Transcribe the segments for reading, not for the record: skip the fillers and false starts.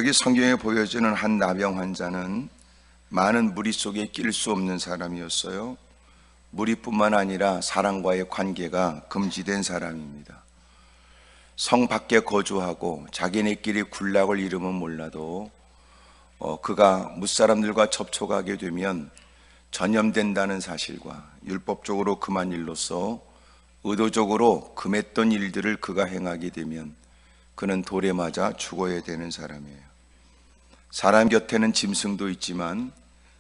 여기 성경에 보여지는 한 나병 환자는 많은 무리 속에 낄 수 없는 사람이었어요. 무리뿐만 아니라 사람과의 관계가 금지된 사람입니다. 성 밖에 거주하고 자기네끼리 군락을 이루면 몰라도 그가 무사람들과 접촉하게 되면 전염된다는 사실과 율법적으로 금한 일로서 의도적으로 금했던 일들을 그가 행하게 되면 그는 돌에 맞아 죽어야 되는 사람이에요. 사람 곁에는 짐승도 있지만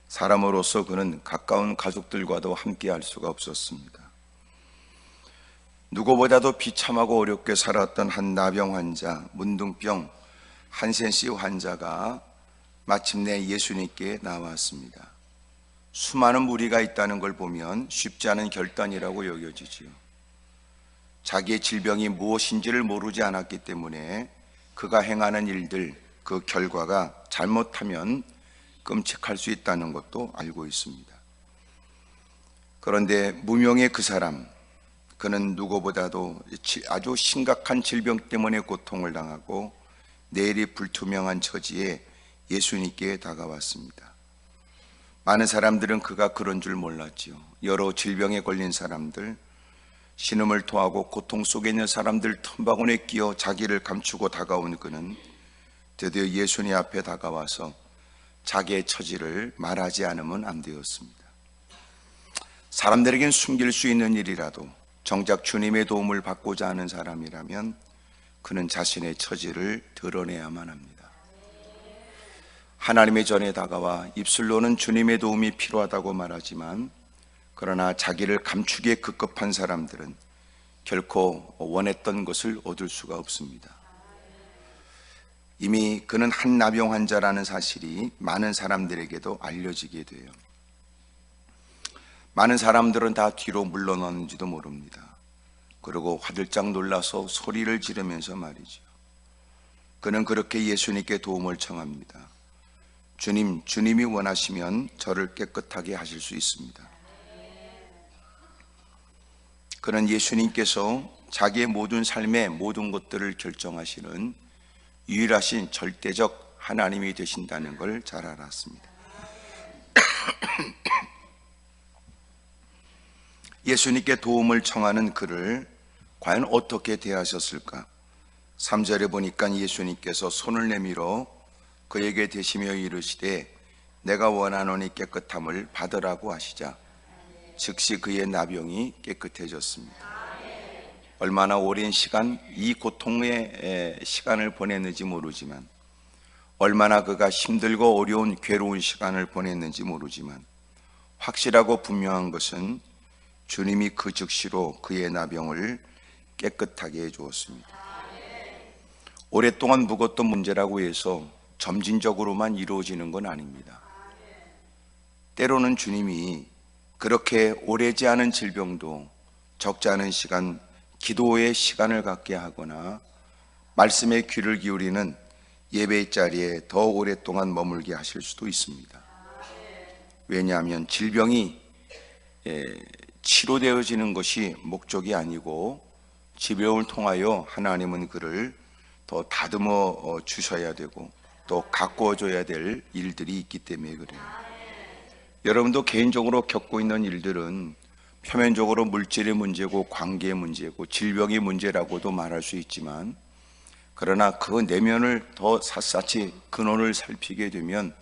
사람으로서 그는 가까운 가족들과도 함께 할 수가 없었습니다. 누구보다도 비참하고 어렵게 살았던 한 나병 환자, 문둥병 한센씨 환자가 마침내 예수님께 나왔습니다. 수많은 무리가 있다는 걸 보면 쉽지 않은 결단이라고 여겨지지요. 자기의 질병이 무엇인지를 모르지 않았기 때문에 그가 행하는 일들, 그 결과가 잘못하면 끔찍할 수 있다는 것도 알고 있습니다. 그런데 무명의 그 사람, 그는 누구보다도 아주 심각한 질병 때문에 고통을 당하고 내일이 불투명한 처지에 예수님께 다가왔습니다. 많은 사람들은 그가 그런 줄 몰랐지요. 여러 질병에 걸린 사람들, 신음을 토하고 고통 속에 있는 사람들 틈바구니에 끼어 자기를 감추고 다가온 그는 드디어 예수님 앞에 다가와서 자기의 처지를 말하지 않으면 안 되었습니다. 사람들에겐 숨길 수 있는 일이라도 정작 주님의 도움을 받고자 하는 사람이라면 그는 자신의 처지를 드러내야만 합니다. 하나님의 전에 다가와 입술로는 주님의 도움이 필요하다고 말하지만 그러나 자기를 감추기에 급급한 사람들은 결코 원했던 것을 얻을 수가 없습니다. 이미 그는 한 나병 환자라는 사실이 많은 사람들에게도 알려지게 돼요. 많은 사람들은 다 뒤로 물러났는지도 모릅니다. 그리고 화들짝 놀라서 소리를 지르면서 말이죠. 그는 그렇게 예수님께 도움을 청합니다. 주님, 주님이 원하시면 저를 깨끗하게 하실 수 있습니다. 그는 예수님께서 자기의 모든 삶의 모든 것들을 결정하시는 유일하신 절대적 하나님이 되신다는 걸 잘 알았습니다. 예수님께 도움을 청하는 그를 과연 어떻게 대하셨을까? 3절에 보니까 예수님께서 손을 내밀어 그에게 대시며 이르시되 내가 원하노니 깨끗함을 받으라고 하시자 즉시 그의 나병이 깨끗해졌습니다. 얼마나 오랜 시간 이 고통의 시간을 보냈는지 모르지만, 얼마나 그가 힘들고 어려운 괴로운 시간을 보냈는지 모르지만 확실하고 분명한 것은 주님이 그 즉시로 그의 나병을 깨끗하게 해주었습니다. 오랫동안 묵었던 문제라고 해서 점진적으로만 이루어지는 건 아닙니다. 때로는 주님이 그렇게 오래지 않은 질병도 적지 않은 시간, 기도의 시간을 갖게 하거나 말씀에 귀를 기울이는 예배의 자리에 더 오랫동안 머물게 하실 수도 있습니다. 왜냐하면 질병이 치료되어지는 것이 목적이 아니고 질병을 통하여 하나님은 그를 더 다듬어 주셔야 되고 또 가꾸어줘야 될 일들이 있기 때문에 그래요. 여러분도 개인적으로 겪고 있는 일들은 표면적으로 물질의 문제고 관계의 문제고 질병의 문제라고도 말할 수 있지만, 그러나 그 내면을 더 샅샅이 근원을 살피게 되면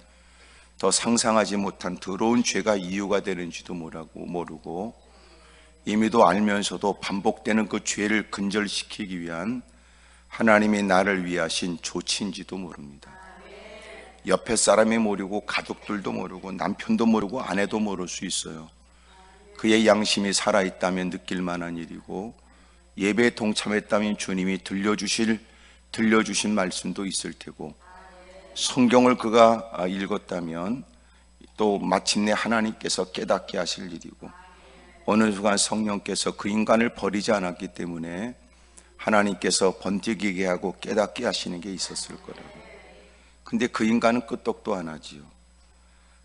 더 상상하지 못한 더러운 죄가 이유가 되는지도 모르고 이미도 알면서도 반복되는 그 죄를 근절시키기 위한 하나님이 나를 위하신 조치인지도 모릅니다. 옆에 사람이 모르고 가족들도 모르고 남편도 모르고 아내도 모를 수 있어요. 그의 양심이 살아있다면 느낄 만한 일이고 예배에 동참했다면 주님이 들려주신 말씀도 있을 테고, 성경을 그가 읽었다면 또 마침내 하나님께서 깨닫게 하실 일이고, 어느 순간 성령께서 그 인간을 버리지 않았기 때문에 하나님께서 번뜩이게 하고 깨닫게 하시는 게 있었을 거라고. 근데 그 인간은 끄떡도 안 하지요.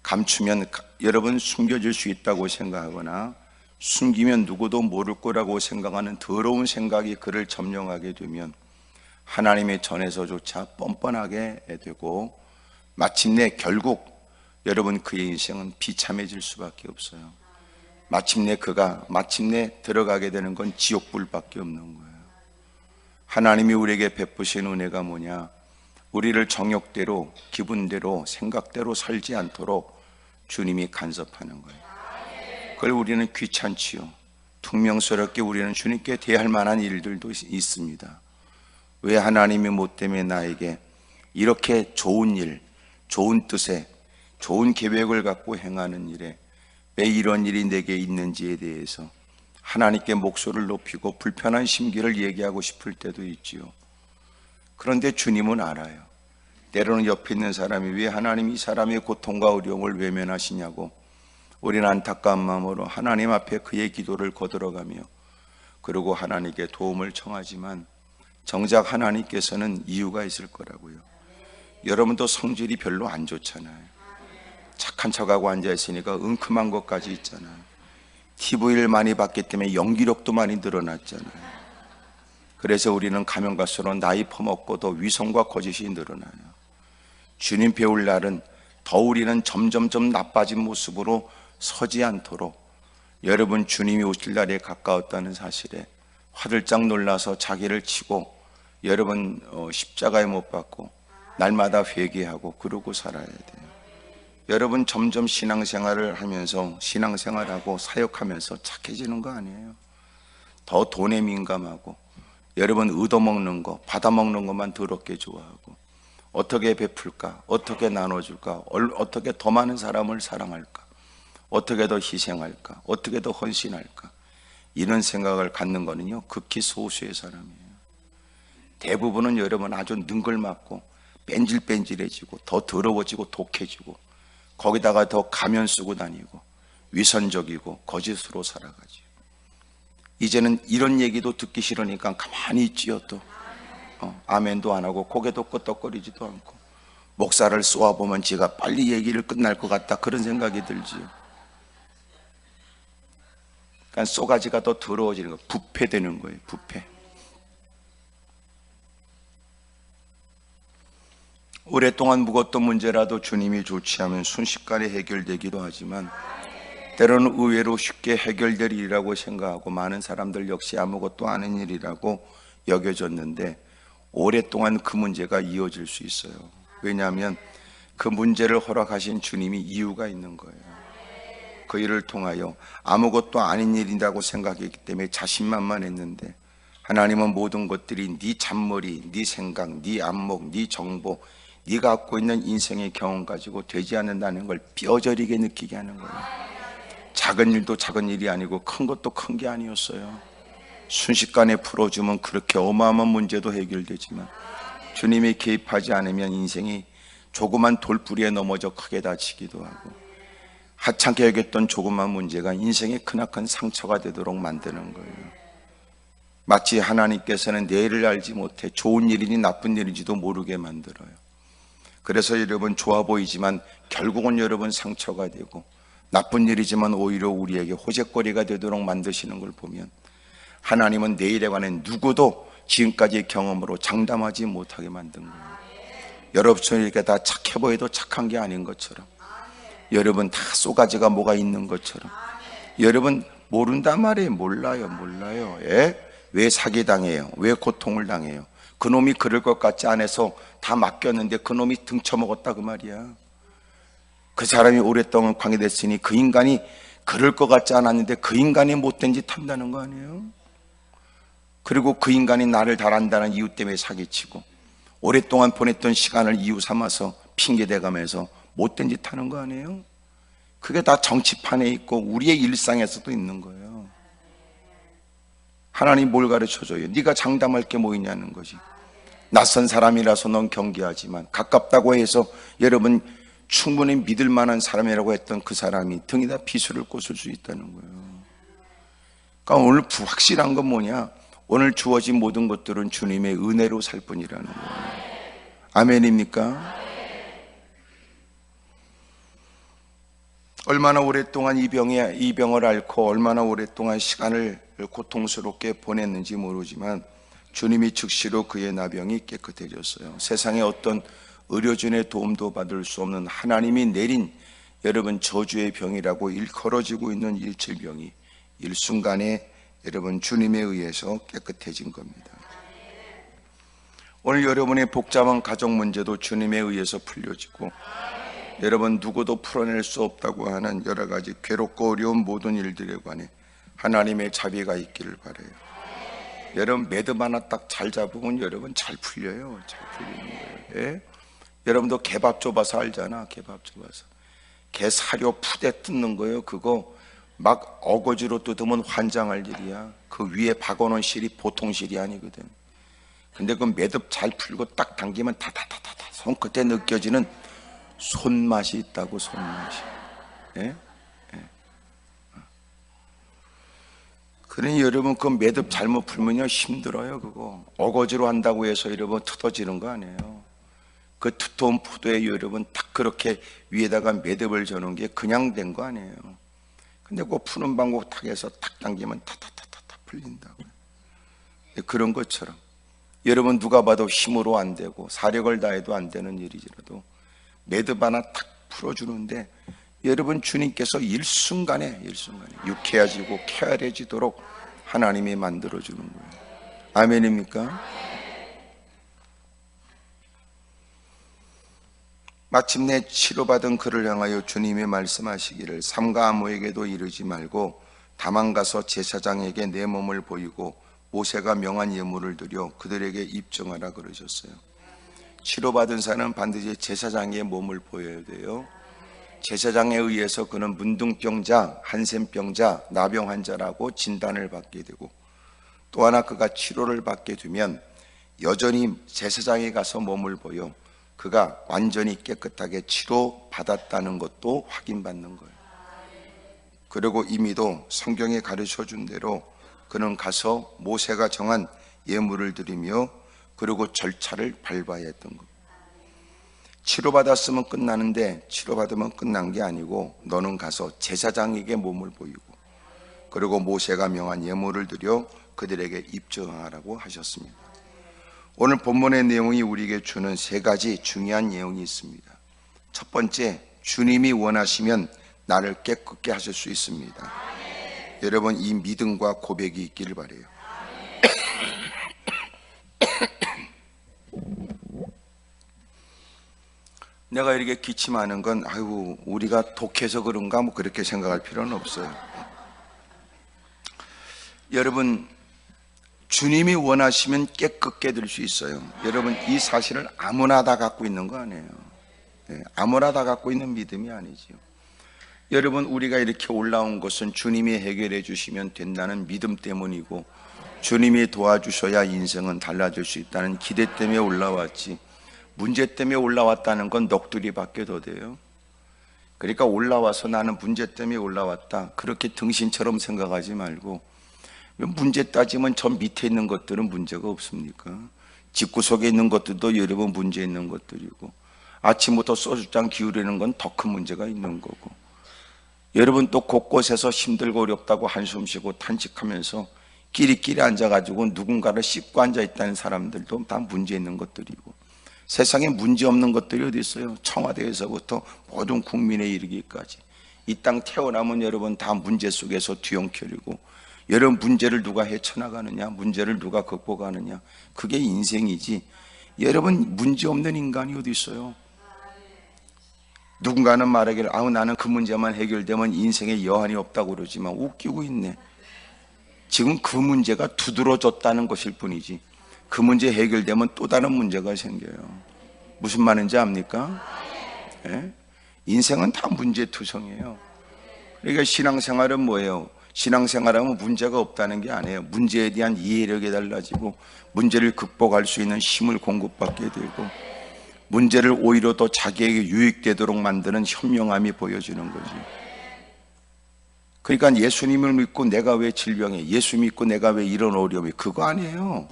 감추면 여러분 숨겨질 수 있다고 생각하거나 숨기면 누구도 모를 거라고 생각하는 더러운 생각이 그를 점령하게 되면 하나님의 전에서조차 뻔뻔하게 되고 마침내 결국 여러분 그의 인생은 비참해질 수밖에 없어요. 마침내 그가 들어가게 되는 건 지옥불밖에 없는 거예요. 하나님이 우리에게 베푸신 은혜가 뭐냐? 우리를 정욕대로, 기분대로, 생각대로 살지 않도록 주님이 간섭하는 거예요. 그걸 우리는 귀찮지요. 퉁명스럽게 우리는 주님께 대할 만한 일들도 있습니다. 왜 하나님이 뭐 때문에 나에게 이렇게 좋은 일, 좋은 뜻에, 좋은 계획을 갖고 행하는 일에 왜 이런 일이 내게 있는지에 대해서 하나님께 목소리를 높이고 불편한 심기를 얘기하고 싶을 때도 있지요. 그런데 주님은 알아요. 때로는 옆에 있는 사람이 왜 하나님이 이 사람의 고통과 어려움을 외면하시냐고 우리는 안타까운 마음으로 하나님 앞에 그의 기도를 거들어가며 그리고 하나님께 도움을 청하지만 정작 하나님께서는 이유가 있을 거라고요. 여러분도 성질이 별로 안 좋잖아요. 착한 척하고 앉아있으니까 은큼한 것까지 있잖아요. TV를 많이 봤기 때문에 연기력도 많이 늘어났잖아요. 그래서 우리는 가면 갈수록 나이 퍼먹고 더 위선과 거짓이 늘어나요. 주님 배울 날은 더 우리는 점점점 나빠진 모습으로 서지 않도록 여러분 주님이 오실 날에 가까웠다는 사실에 화들짝 놀라서 자기를 치고 여러분 십자가에 못 박고 날마다 회개하고 그러고 살아야 돼요. 여러분 점점 신앙생활을 하면서 신앙생활하고 사역하면서 착해지는 거 아니에요. 더 돈에 민감하고 여러분 얻어먹는 거 받아먹는 것만 더럽게 좋아하고 어떻게 베풀까, 어떻게 나눠줄까, 어떻게 더 많은 사람을 사랑할까, 어떻게 더 희생할까, 어떻게 더 헌신할까, 이런 생각을 갖는 거는요 극히 소수의 사람이에요. 대부분은 여러분 아주 능글맞고 뺀질뺀질해지고 더 더러워지고 독해지고 거기다가 더 가면 쓰고 다니고 위선적이고 거짓으로 살아가지. 이제는 이런 얘기도 듣기 싫으니까 가만히 있지요. 또 아멘도 안 하고 고개도 끄덕거리지도 않고 목사를 쏘아보면 지가 빨리 얘기를 끝날 것 같다 그런 생각이 들지요. 그러니까 쏘가지가 더 더러워지는 거예요. 부패되는 거예요. 부패. 오랫동안 묵었던 문제라도 주님이 조치하면 순식간에 해결되기도 하지만 때로는 의외로 쉽게 해결될 일이라고 생각하고 많은 사람들 역시 아무것도 아닌 일이라고 여겨졌는데 오랫동안 그 문제가 이어질 수 있어요. 왜냐하면 그 문제를 허락하신 주님이 이유가 있는 거예요. 그 일을 통하여 아무것도 아닌 일이라고 생각했기 때문에 자신만만했는데 하나님은 모든 것들이 네 잔머리, 네 생각, 네 안목, 네 정보, 네가 갖고 있는 인생의 경험 가지고 되지 않는다는 걸 뼈저리게 느끼게 하는 거예요. 작은 일도 작은 일이 아니고 큰 것도 큰 게 아니었어요. 순식간에 풀어주면 그렇게 어마어마한 문제도 해결되지만 주님이 개입하지 않으면 인생이 조그만 돌부리에 넘어져 크게 다치기도 하고 하찮게 여겼던 조그만 문제가 인생의 크나큰 상처가 되도록 만드는 거예요. 마치 하나님께서는 내일을 알지 못해 좋은 일인지 나쁜 일인지도 모르게 만들어요. 그래서 여러분 좋아 보이지만 결국은 여러분 상처가 되고 나쁜 일이지만 오히려 우리에게 호재거리가 되도록 만드시는 걸 보면 하나님은 내일에 관해 누구도 지금까지의 경험으로 장담하지 못하게 만든 거예요. 여러분에게 다 착해 보여도 착한 게 아닌 것처럼 여러분 다 쏘가지가 뭐가 있는 것처럼 여러분 모른단 말이에요. 몰라요. 왜 사기당해요? 왜 고통을 당해요? 그놈이 그럴 것 같지 않아서 다 맡겼는데 그놈이 등쳐먹었다 그 말이야. 그 사람이 오랫동안 관계됐으니 그 인간이 그럴 것 같지 않았는데 그 인간이 못된 짓 한다는 거 아니에요? 그리고 그 인간이 나를 잘 안다는 이유 때문에 사기치고 오랫동안 보냈던 시간을 이유 삼아서 핑계대가면서 못된 짓 하는 거 아니에요? 그게 다 정치판에 있고 우리의 일상에서도 있는 거예요. 하나님 뭘 가르쳐줘요? 네가 장담할 게 뭐 있냐는 거지. 낯선 사람이라서 넌 경계하지만 가깝다고 해서 여러분 충분히 믿을 만한 사람이라고 했던 그 사람이 등에다 비수를 꽂을 수 있다는 거예요. 그러니까 오늘 확실한 건 뭐냐? 오늘 주어진 모든 것들은 주님의 은혜로 살 뿐이라는 거예요. 아멘입니까? 얼마나 오랫동안 이 병을 앓고 얼마나 오랫동안 시간을 고통스럽게 보냈는지 모르지만 주님이 즉시로 그의 나병이 깨끗해졌어요. 세상에 어떤 의료진의 도움도 받을 수 없는 하나님이 내린 여러분 저주의 병이라고 일컬어지고 있는 이 질병이 일순간에 여러분 주님에 의해서 깨끗해진 겁니다. 오늘 여러분의 복잡한 가정 문제도 주님에 의해서 풀려지고, 여러분 누구도 풀어낼 수 없다고 하는 여러 가지 괴롭고 어려운 모든 일들에 관해 하나님의 자비가 있기를 바라요. 여러분 매듭 하나 딱 잘 잡으면 여러분 잘 풀려요. 잘 풀리는 거예요. 예? 여러분도 개밥 줘봐서 알잖아. 개밥 줘봐서 개 사료 푸대 뜯는 거예요. 그거 막 어거지로 뜯으면 환장할 일이야. 그 위에 박아놓은 실이 보통 실이 아니거든. 근데 그 매듭 잘 풀고 딱 당기면 타타타타타 손끝에 느껴지는 손맛이 있다고. 손맛이. 예? 그러니 여러분 그 매듭 잘못 풀면요 힘들어요. 그거 어거지로 한다고 해서 여러분 터지는 거 아니에요. 그 두터운 포도에 여러분 딱 그렇게 위에다가 매듭을 저는 게 그냥 된 거 아니에요. 근데 그 푸는 방법 탁 해서 탁 당기면 타타타타타 풀린다고요. 그런 것처럼 여러분 누가 봐도 힘으로 안 되고 사력을 다해도 안 되는 일이지라도 매듭 하나 탁 풀어주는데 여러분 주님께서 일순간에 유쾌해지고 쾌활해지도록 하나님이 만들어주는 거예요. 아멘입니까? 마침내 치료받은 그를 향하여 주님이 말씀하시기를 삼가 아무에게도 이르지 말고 다만 가서 제사장에게 내 몸을 보이고 모세가 명한 예물을 드려 그들에게 입증하라 그러셨어요. 치료받은 사람은 반드시 제사장의 몸을 보여야 돼요. 제사장에 의해서 그는 문둥병자, 한센병자, 나병 환자라고 진단을 받게 되고, 또 하나 그가 치료를 받게 되면 여전히 제사장에 가서 몸을 보여 그가 완전히 깨끗하게 치료받았다는 것도 확인받는 거예요. 그리고 이미도 성경에 가르쳐 준 대로 그는 가서 모세가 정한 예물을 드리며 그리고 절차를 밟아야 했던 겁니다. 치료받았으면 끝나는데 치료받으면 끝난 게 아니고 너는 가서 제사장에게 몸을 보이고 그리고 모세가 명한 예물을 드려 그들에게 입증하라고 하셨습니다. 오늘 본문의 내용이 우리에게 주는 세 가지 중요한 내용이 있습니다. 첫 번째, 주님이 원하시면 나를 깨끗게 하실 수 있습니다. 여러분 이 믿음과 고백이 있기를 바라요. 내가 이렇게 기침하는 건 아이고 우리가 독해서 그런가 뭐 그렇게 생각할 필요는 없어요. 여러분 주님이 원하시면 깨끗게 될 수 있어요. 여러분 이 사실을 아무나 다 갖고 있는 거 아니에요. 아무나 다 갖고 있는 믿음이 아니지요. 여러분 우리가 이렇게 올라온 것은 주님이 해결해 주시면 된다는 믿음 때문이고 주님이 도와주셔야 인생은 달라질 수 있다는 기대 때문에 올라왔지, 문제 때문에 올라왔다는 건 넋두리 밖에 더 돼요. 그러니까 올라와서 나는 문제 때문에 올라왔다 그렇게 등신처럼 생각하지 말고, 문제 따지면 저 밑에 있는 것들은 문제가 없습니까? 집구석에 있는 것들도 여러분 문제 있는 것들이고, 아침부터 소주잔 기울이는 건 더 큰 문제가 있는 거고, 여러분 또 곳곳에서 힘들고 어렵다고 한숨 쉬고 탄식하면서 끼리끼리 앉아가지고 누군가를 씹고 앉아있다는 사람들도 다 문제 있는 것들이고, 세상에 문제 없는 것들이 어디 있어요? 청와대에서부터 모든 국민에 이르기까지 이 땅 태어나면 여러분 다 문제 속에서 뒤엉켜리고, 여러분 문제를 누가 헤쳐나가느냐, 문제를 누가 극복하느냐, 그게 인생이지. 여러분 문제 없는 인간이 어디 있어요? 누군가는 말하기를 아우 나는 그 문제만 해결되면 인생에 여한이 없다고 그러지만 웃기고 있네. 지금 그 문제가 두드러졌다는 것일 뿐이지 그 문제 해결되면 또 다른 문제가 생겨요. 무슨 말인지 압니까? 예? 인생은 다 문제투성이에요. 그러니까 신앙생활은 뭐예요? 신앙생활하면 문제가 없다는 게 아니에요. 문제에 대한 이해력이 달라지고 문제를 극복할 수 있는 힘을 공급받게 되고 문제를 오히려 더 자기에게 유익되도록 만드는 현명함이 보여지는 거지. 그러니까 예수님을 믿고 내가 왜 질병에, 예수 믿고 내가 왜 이런 어려움이, 그거 아니에요.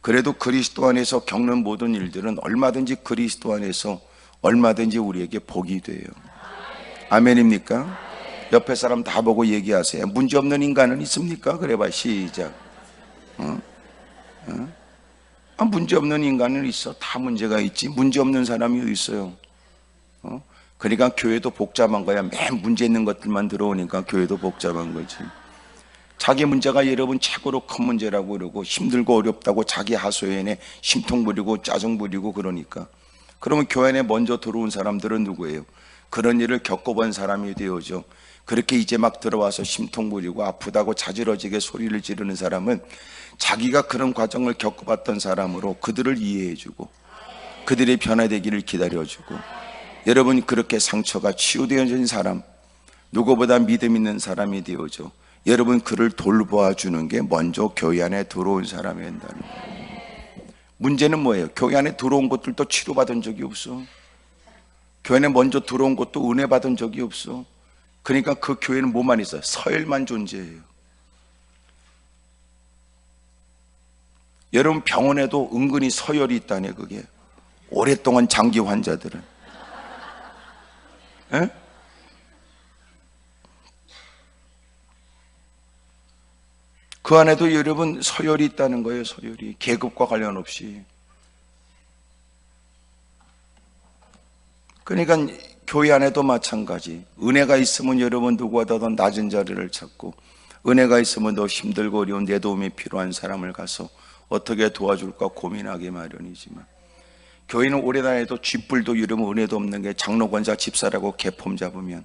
그래도 그리스도 안에서 겪는 모든 일들은 얼마든지 그리스도 안에서 얼마든지 우리에게 복이 돼요. 아멘입니까? 옆에 사람 다 보고 얘기하세요. 문제 없는 인간은 있습니까? 그래 봐. 시작. 문제 없는 인간은 있어. 다 문제가 있지. 문제 없는 사람이 어디 있어요? 그러니까 교회도 복잡한 거야. 맨 문제 있는 것들만 들어오니까 교회도 복잡한 거지. 자기 문제가 여러분 최고로 큰 문제라고 그러고 힘들고 어렵다고 자기 하소연에 심통 부리고 짜증 부리고 그러니까. 그러면 교회 안에 먼저 들어온 사람들은 누구예요? 그런 일을 겪어본 사람이 되어죠. 그렇게 이제 막 들어와서 심통 부리고 아프다고 자지러지게 소리를 지르는 사람은 자기가 그런 과정을 겪어봤던 사람으로 그들을 이해해주고 그들이 변화되기를 기다려주고, 여러분 그렇게 상처가 치유되어진 사람, 누구보다 믿음 있는 사람이 되어져 여러분 그를 돌보아주는 게 먼저 교회 안에 들어온 사람이 된다는 거예요. 문제는 뭐예요? 교회 안에 들어온 것들도 치료받은 적이 없어. 교회 안에 먼저 들어온 것도 은혜 받은 적이 없어. 그러니까 그 교회는 뭐만 있어요? 서열만 존재해요. 여러분 병원에도 은근히 서열이 있다네. 그게 오랫동안 장기 환자들은. 에? 그 안에도 여러분 서열이 있다는 거예요. 서열이 계급과 관련 없이. 그러니까 교회 안에도 마찬가지. 은혜가 있으면 여러분 누구보다 더 낮은 자리를 찾고, 은혜가 있으면 더 힘들고 어려운 내 도움이 필요한 사람을 가서 어떻게 도와줄까 고민하기 마련이지만, 교회는 오래 다녀도 쥐뿔도 여러분 은혜도 없는 게 장로 권사 집사라고 개폼 잡으면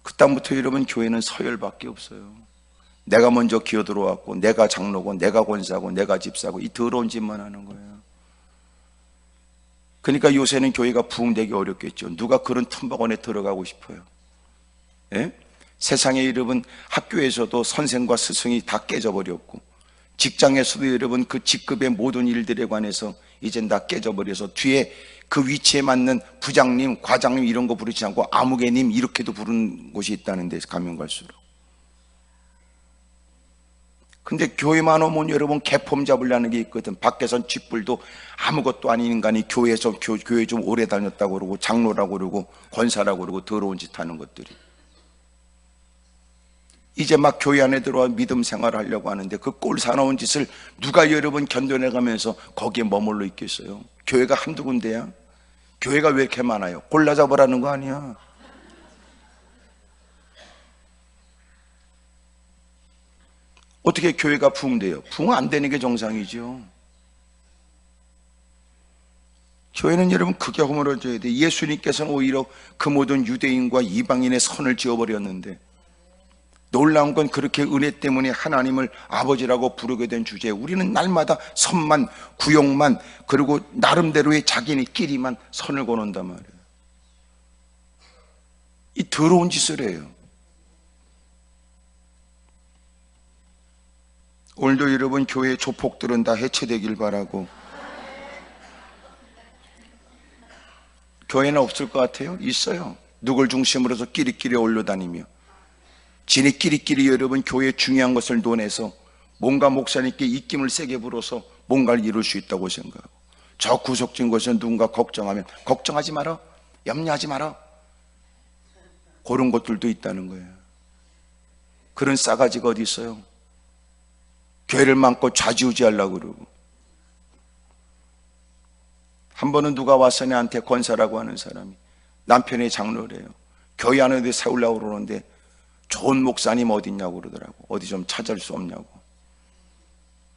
그다음부터 여러분 교회는 서열밖에 없어요. 내가 먼저 기어 들어왔고 내가 장로고 내가 권사고 내가 집사고 이 더러운 짓만 하는 거예요. 그러니까 요새는 교회가 부흥되기 어렵겠죠. 누가 그런 틈바구니에 들어가고 싶어요? 예? 세상의 여러분 학교에서도 선생과 스승이 다 깨져버렸고, 직장에서도 여러분 그 직급의 모든 일들에 관해서 이젠 다 깨져버려서 뒤에 그 위치에 맞는 부장님, 과장님 이런 거 부르지 않고 아무개님 이렇게도 부르는 곳이 있다는 데 가면 갈수록. 근데 교회만 오면 여러분 개폼 잡으려는 게 있거든. 밖에선 쥐뿔도 아무것도 아닌 인간이 교회에서 교회 좀 오래 다녔다고 그러고 장로라고 그러고 권사라고 그러고 더러운 짓 하는 것들이. 이제 막 교회 안에 들어와 믿음 생활을 하려고 하는데 그 꼴 사나운 짓을 누가 여러분 견뎌내가면서 거기에 머물러 있겠어요? 교회가 한두 군데야? 교회가 왜 이렇게 많아요? 골라 잡으라는 거 아니야? 어떻게 교회가 부흥돼요? 부흥 안 되는 게 정상이죠. 교회는 여러분 크게 허물어져야 돼. 예수님께서는 오히려 그 모든 유대인과 이방인의 선을 지어버렸는데, 놀라운 건 그렇게 은혜 때문에 하나님을 아버지라고 부르게 된 주제에 우리는 날마다 선만 구역만 그리고 나름대로의 자기네끼리만 선을 거는단 말이에요. 이 더러운 짓을 해요. 오늘도 여러분 교회의 조폭들은 다 해체되길 바라고. 교회는 없을 것 같아요? 있어요. 누굴 중심으로 해서 끼리끼리 올려다니며 지네끼리끼리 여러분 교회의 중요한 것을 논해서 뭔가 목사님께 입김을 세게 불어서 뭔가를 이룰 수 있다고 생각하고, 저 구석진 것은 누군가 걱정하면 걱정하지 마라, 염려하지 마라, 그런 것들도 있다는 거예요. 그런 싸가지가 어디 있어요? 교회를 많고 좌지우지하려고 그러고. 한 번은 누가 와서 내한테 권사라고 하는 사람이 남편의 장로래요. 교회 안에 어디 세우려고 그러는데 좋은 목사님 어디 있냐고 그러더라고. 어디 좀 찾을 수 없냐고.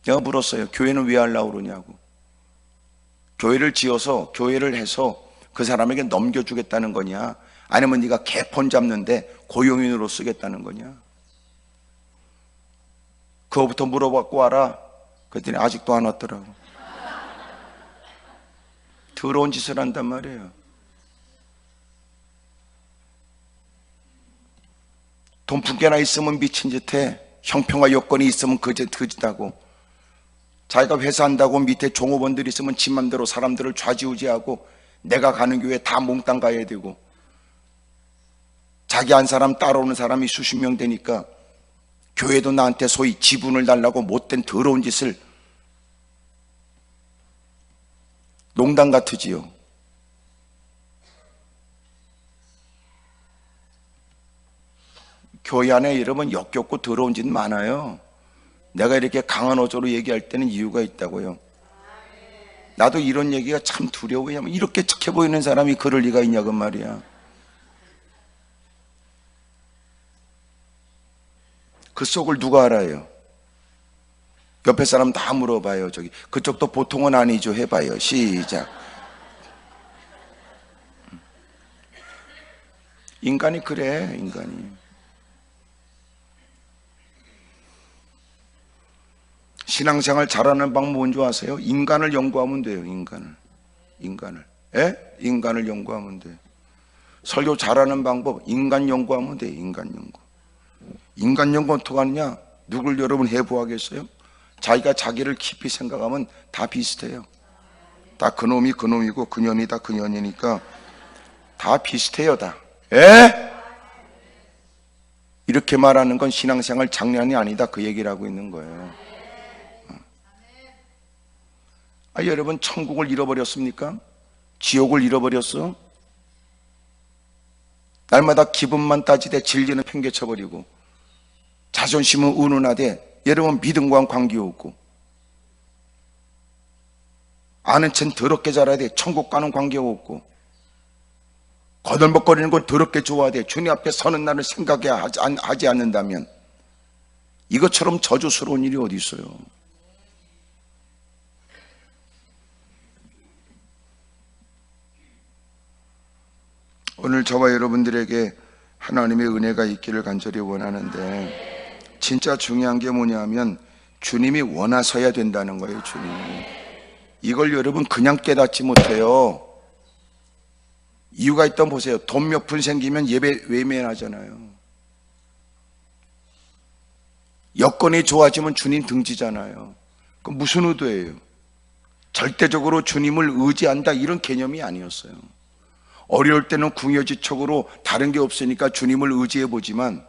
내가 물었어요. 교회는 왜 하려고 그러냐고. 교회를 지어서 교회를 해서 그 사람에게 넘겨주겠다는 거냐, 아니면 네가 개폰 잡는데 고용인으로 쓰겠다는 거냐. 그거부터 물어봤고 와라. 그랬더니 아직도 안 왔더라고. 더러운 짓을 한단 말이에요. 돈 푼개나 있으면 미친 짓 해. 형평과 여건이 있으면 거짓하고, 자기가 회사 한다고 밑에 종업원들이 있으면 지 맘대로 사람들을 좌지우지하고, 내가 가는 교회 다 몽땅 가야 되고, 자기 한 사람 따라오는 사람이 수십 명 되니까 교회도 나한테 소위 지분을 달라고 못된 더러운 짓을. 농담 같으지요. 교회 안에 여러분 역겹고 더러운 짓 많아요. 내가 이렇게 강한 어조로 얘기할 때는 이유가 있다고요. 나도 이런 얘기가 참 두려워요. 이렇게 착해 보이는 사람이 그럴 리가 있냐고 말이야. 그 속을 누가 알아요? 옆에 사람 다 물어봐요. 저기 그쪽도 보통은 아니죠. 해봐요. 시작. 인간이 그래. 인간이. 신앙생활 잘하는 방법은 줄 아세요? 인간을 연구하면 돼요. 인간을 예? 인간을 연구하면 돼요. 설교 잘하는 방법 인간 연구하면 돼요. 인간 연구 어떻게 하느냐? 누굴 여러분 해부하겠어요? 자기가 자기를 깊이 생각하면 다 비슷해요. 다 그놈이 그놈이고 그년이 다 그년이니까 다 비슷해요. 다. 예? 이렇게 말하는 건 신앙생활 장난이 아니다 그 얘기를 하고 있는 거예요. 여러분 천국을 잃어버렸습니까? 지옥을 잃어버렸어? 날마다 기분만 따지되 진리는 팽개쳐버리고 자존심은 운운하되 여러분 믿음과는 관계없고 아는 척 더럽게 자라야 돼. 천국과는 관계없고 거들먹거리는 걸 더럽게 좋아야 돼. 주님 앞에 서는 날을 생각하지 않는다면 이것처럼 저주스러운 일이 어디 있어요? 오늘 저와 여러분들에게 하나님의 은혜가 있기를 간절히 원하는데 진짜 중요한 게 뭐냐면 주님이 원하셔야 된다는 거예요. 주님이. 이걸 여러분 그냥 깨닫지 못해요. 이유가 있다면 보세요. 돈 몇 푼 생기면 예배 외면하잖아요. 여건이 좋아지면 주님 등지잖아요. 그 무슨 의도예요? 절대적으로 주님을 의지한다 이런 개념이 아니었어요. 어려울 때는 궁여지책으로 다른 게 없으니까 주님을 의지해 보지만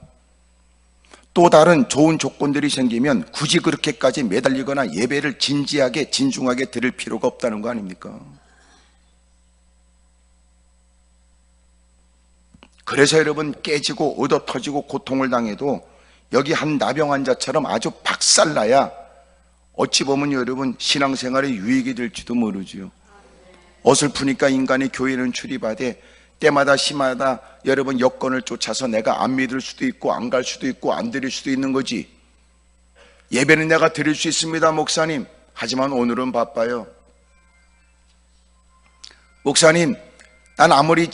또 다른 좋은 조건들이 생기면 굳이 그렇게까지 매달리거나 예배를 진지하게 진중하게 드릴 필요가 없다는 거 아닙니까? 그래서 여러분 깨지고 얻어터지고 고통을 당해도 여기 한 나병 환자처럼 아주 박살나야 어찌 보면 여러분 신앙생활에 유익이 될지도 모르지요. 어설프니까 인간이 교회는 출입하되 때마다 시마다 여러분 여건을 쫓아서 내가 안 믿을 수도 있고 안 갈 수도 있고 안 드릴 수도 있는 거지. 예배는 내가 드릴 수 있습니다 목사님. 하지만 오늘은 바빠요. 목사님 난 아무리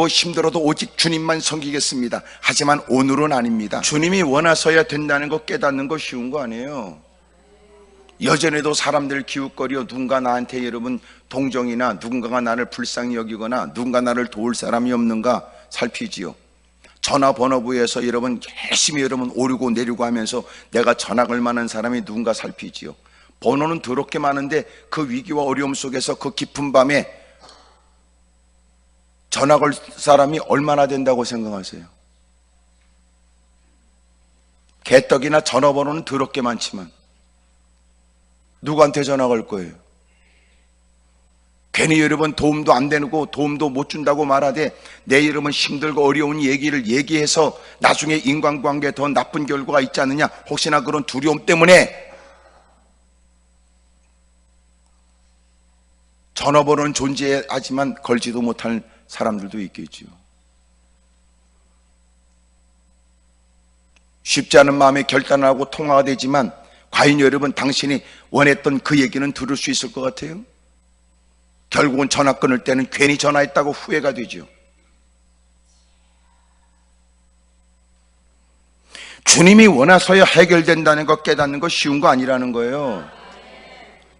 힘들어도 오직 주님만 섬기겠습니다. 하지만 오늘은 아닙니다. 주님이 원하셔야 된다는 거 깨닫는 거 쉬운 거 아니에요. 여전에도 사람들 기웃거려 누군가 나한테 여러분 동정이나 누군가가 나를 불쌍히 여기거나 누군가 나를 도울 사람이 없는가 살피지요. 전화번호부에서 여러분 열심히 여러분 오르고 내리고 하면서 내가 전화 걸 만한 사람이 누군가 살피지요. 번호는 더럽게 많은데 그 위기와 어려움 속에서 그 깊은 밤에 전화 걸 사람이 얼마나 된다고 생각하세요? 개떡이나 전화번호는 더럽게 많지만 누구한테 전화 걸 거예요? 괜히 여러분 도움도 안 되고 도움도 못 준다고 말하되 내 여러분 힘들고 어려운 얘기를 얘기해서 나중에 인간관계에 더 나쁜 결과가 있지 않느냐 혹시나 그런 두려움 때문에 전화번호는 존재하지만 걸지도 못할 사람들도 있겠지요. 쉽지 않은 마음에 결단을 하고 통화가 되지만 과연 여러분 당신이 원했던 그 얘기는 들을 수 있을 것 같아요? 결국은 전화 끊을 때는 괜히 전화했다고 후회가 되죠. 주님이 원하셔야 해결된다는 것 깨닫는 거 쉬운 거 아니라는 거예요.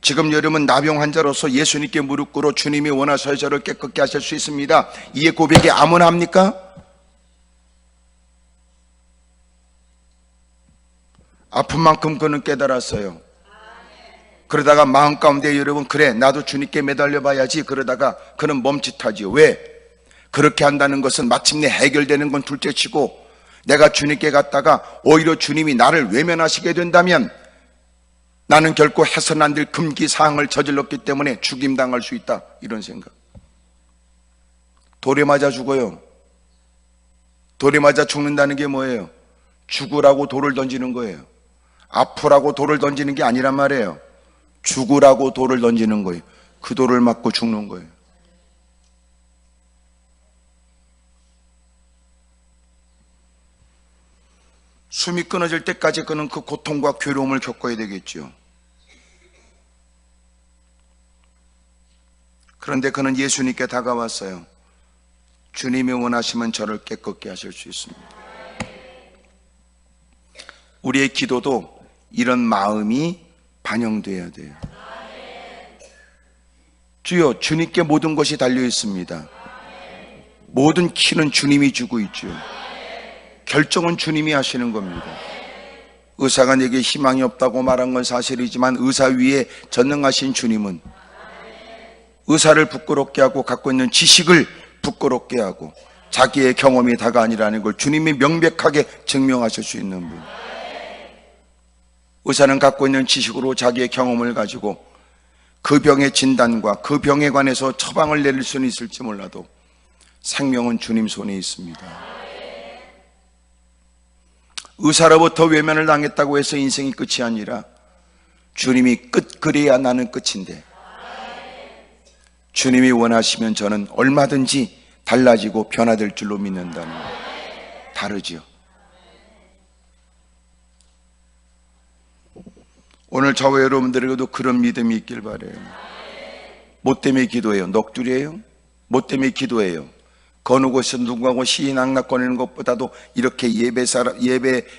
지금 여러분 나병 환자로서 예수님께 무릎 꿇어 주님이 원하셔야 저를 깨끗게 하실 수 있습니다. 이에 고백이 아무나 합니까? 아픈 만큼 그는 깨달았어요. 그러다가 마음 가운데 여러분 그래 나도 주님께 매달려 봐야지 그러다가 그는 멈칫하지요. 왜? 그렇게 한다는 것은 마침내 해결되는 건 둘째치고 내가 주님께 갔다가 오히려 주님이 나를 외면하시게 된다면 나는 결코 해서는 안 될 금기사항을 저질렀기 때문에 죽임당할 수 있다 이런 생각. 돌에 맞아 죽어요. 돌에 맞아 죽는다는 게 뭐예요? 죽으라고 돌을 던지는 거예요. 아프라고 돌을 던지는 게 아니란 말이에요. 죽으라고 돌을 던지는 거예요. 그 돌을 맞고 죽는 거예요. 숨이 끊어질 때까지 그는 그 고통과 괴로움을 겪어야 되겠죠. 그런데 그는 예수님께 다가왔어요. 주님이 원하시면 저를 깨끗게 하실 수 있습니다. 우리의 기도도 이런 마음이 반영돼야 돼요. 주여, 주님께 모든 것이 달려 있습니다. 모든 키는 주님이 주고 있죠. 결정은 주님이 하시는 겁니다. 의사가 내게 희망이 없다고 말한 건 사실이지만 의사 위에 전능하신 주님은 의사를 부끄럽게 하고 갖고 있는 지식을 부끄럽게 하고 자기의 경험이 다가 아니라는 걸 주님이 명백하게 증명하실 수 있는 분. 의사는 갖고 있는 지식으로 자기의 경험을 가지고 그 병의 진단과 그 병에 관해서 처방을 내릴 수는 있을지 몰라도 생명은 주님 손에 있습니다. 의사로부터 외면을 당했다고 해서 인생이 끝이 아니라 주님이 끝 그래야 나는 끝인데, 주님이 원하시면 저는 얼마든지 달라지고 변화될 줄로 믿는다는 것. 다르지요. 오늘 저와 여러분들에게도 그런 믿음이 있길 바라요. 뭐 때문에 기도해요? 넋두리예요? 뭐 때문에 기도해요? 어느 곳에서 누구하고 시인낙낙거리는 것보다도 이렇게 예배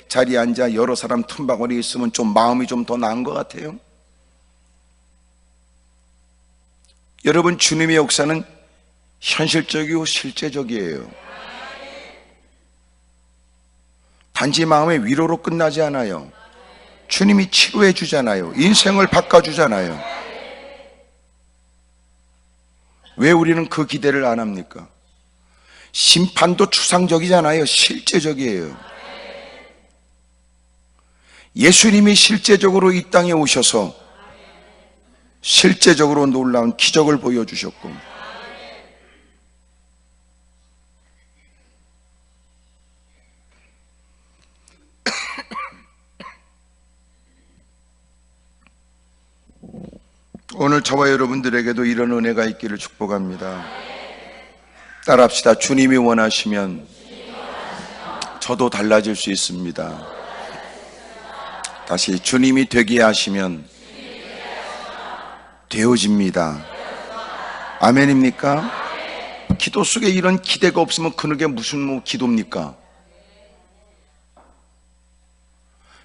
자리에 앉아 여러 사람 틈바구니 있으면 좀 마음이 좀 더 나은 것 같아요. 여러분, 주님의 역사는 현실적이고 실제적이에요. 단지 마음의 위로로 끝나지 않아요. 주님이 치료해 주잖아요. 인생을 바꿔주잖아요. 왜 우리는 그 기대를 안 합니까? 심판도 추상적이잖아요. 실제적이에요. 예수님이 실제적으로 이 땅에 오셔서 실제적으로 놀라운 기적을 보여주셨고, 오늘 저와 여러분들에게도 이런 은혜가 있기를 축복합니다. 따라합시다. 주님이 원하시면 저도 달라질 수 있습니다. 다시, 주님이 되게 하시면 되어집니다. 아멘입니까? 기도 속에 이런 기대가 없으면 그게 무슨 기도입니까?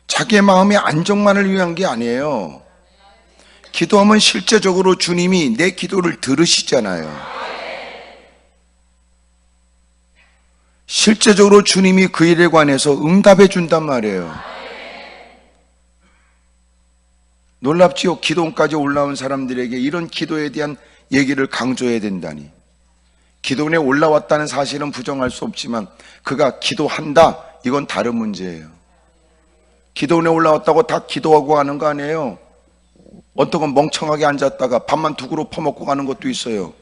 자기의 마음의 안정만을 위한 게 아니에요. 기도하면 실제적으로 주님이 내 기도를 들으시잖아요. 실제적으로 주님이 그 일에 관해서 응답해 준단 말이에요. 놀랍지요? 기도원까지 올라온 사람들에게 이런 기도에 대한 얘기를 강조해야 된다니. 기도원에 올라왔다는 사실은 부정할 수 없지만 그가 기도한다, 이건 다른 문제예요. 기도원에 올라왔다고 다 기도하고 가는 거 아니에요. 어떤 건 멍청하게 앉았다가 밥만 두 그릇 퍼먹고 가는 것도 있어요.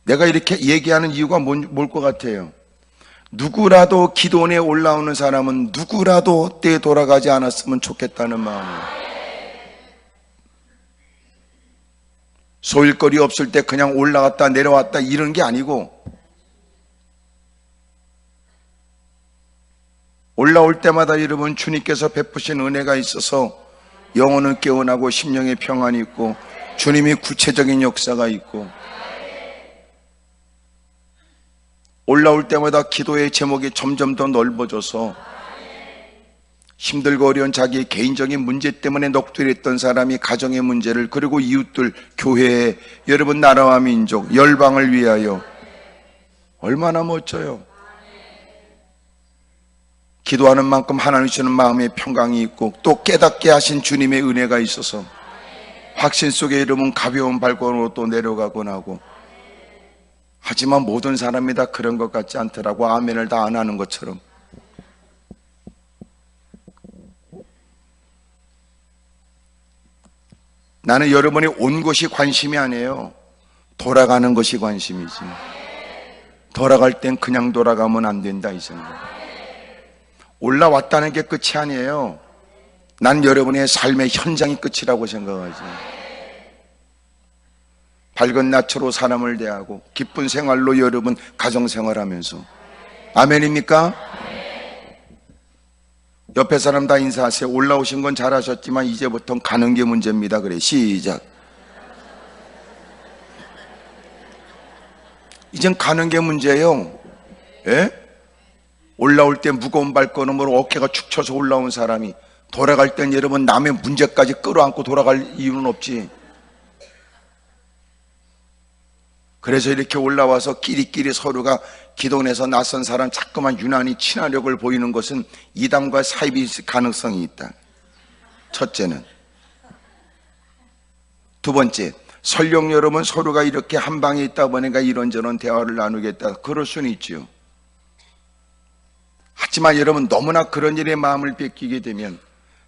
내가 이렇게 얘기하는 이유가 뭘 것 같아요? 누구라도 기도원에 올라오는 사람은 누구라도 때에 돌아가지 않았으면 좋겠다는 마음이에요. 소일거리 없을 때 그냥 올라갔다 내려왔다 이런 게 아니고, 올라올 때마다 여러분 주님께서 베푸신 은혜가 있어서 영혼은 깨어나고 심령에 평안이 있고 주님이 구체적인 역사가 있고, 올라올 때마다 기도의 제목이 점점 더 넓어져서 힘들고 어려운 자기 개인적인 문제 때문에 넋두리했던 사람이 가정의 문제를, 그리고 이웃들, 교회, 여러분 나라와 민족, 열방을 위하여, 얼마나 멋져요. 기도하는 만큼 하나님 주시는 마음의 평강이 있고 또 깨닫게 하신 주님의 은혜가 있어서 확신 속에 여러분 가벼운 발걸음으로 또 내려가곤 하고, 하지만 모든 사람이 다 그런 것 같지 않더라고. 아멘을 다 안 하는 것처럼. 나는 여러분이 온 것이 관심이 아니에요. 돌아가는 것이 관심이지. 돌아갈 땐 그냥 돌아가면 안 된다, 이 생각. 올라왔다는 게 끝이 아니에요. 난 여러분의 삶의 현장이 끝이라고 생각하지. 밝은 낯으로 사람을 대하고 기쁜 생활로 여러분 가정생활하면서, 아멘입니까? 옆에 사람 다 인사하세요. 올라오신 건 잘하셨지만 이제부터 가는 게 문제입니다. 그래, 시작. 이젠 가는 게 문제예요. 예? 올라올 때 무거운 발걸음으로 어깨가 축 처서 올라온 사람이 돌아갈 땐 여러분 남의 문제까지 끌어안고 돌아갈 이유는 없지. 그래서 이렇게 올라와서 끼리끼리 서로가 기도내서 낯선 사람 자꾸만 유난히 친화력을 보이는 것은 이단과 사입이 있을 가능성이 있다. 첫째는. 두 번째, 설령 여러분 서로가 이렇게 한 방에 있다 보니까 이런저런 대화를 나누겠다, 그럴 수는 있지요. 하지만 여러분 너무나 그런 일에 마음을 뺏기게 되면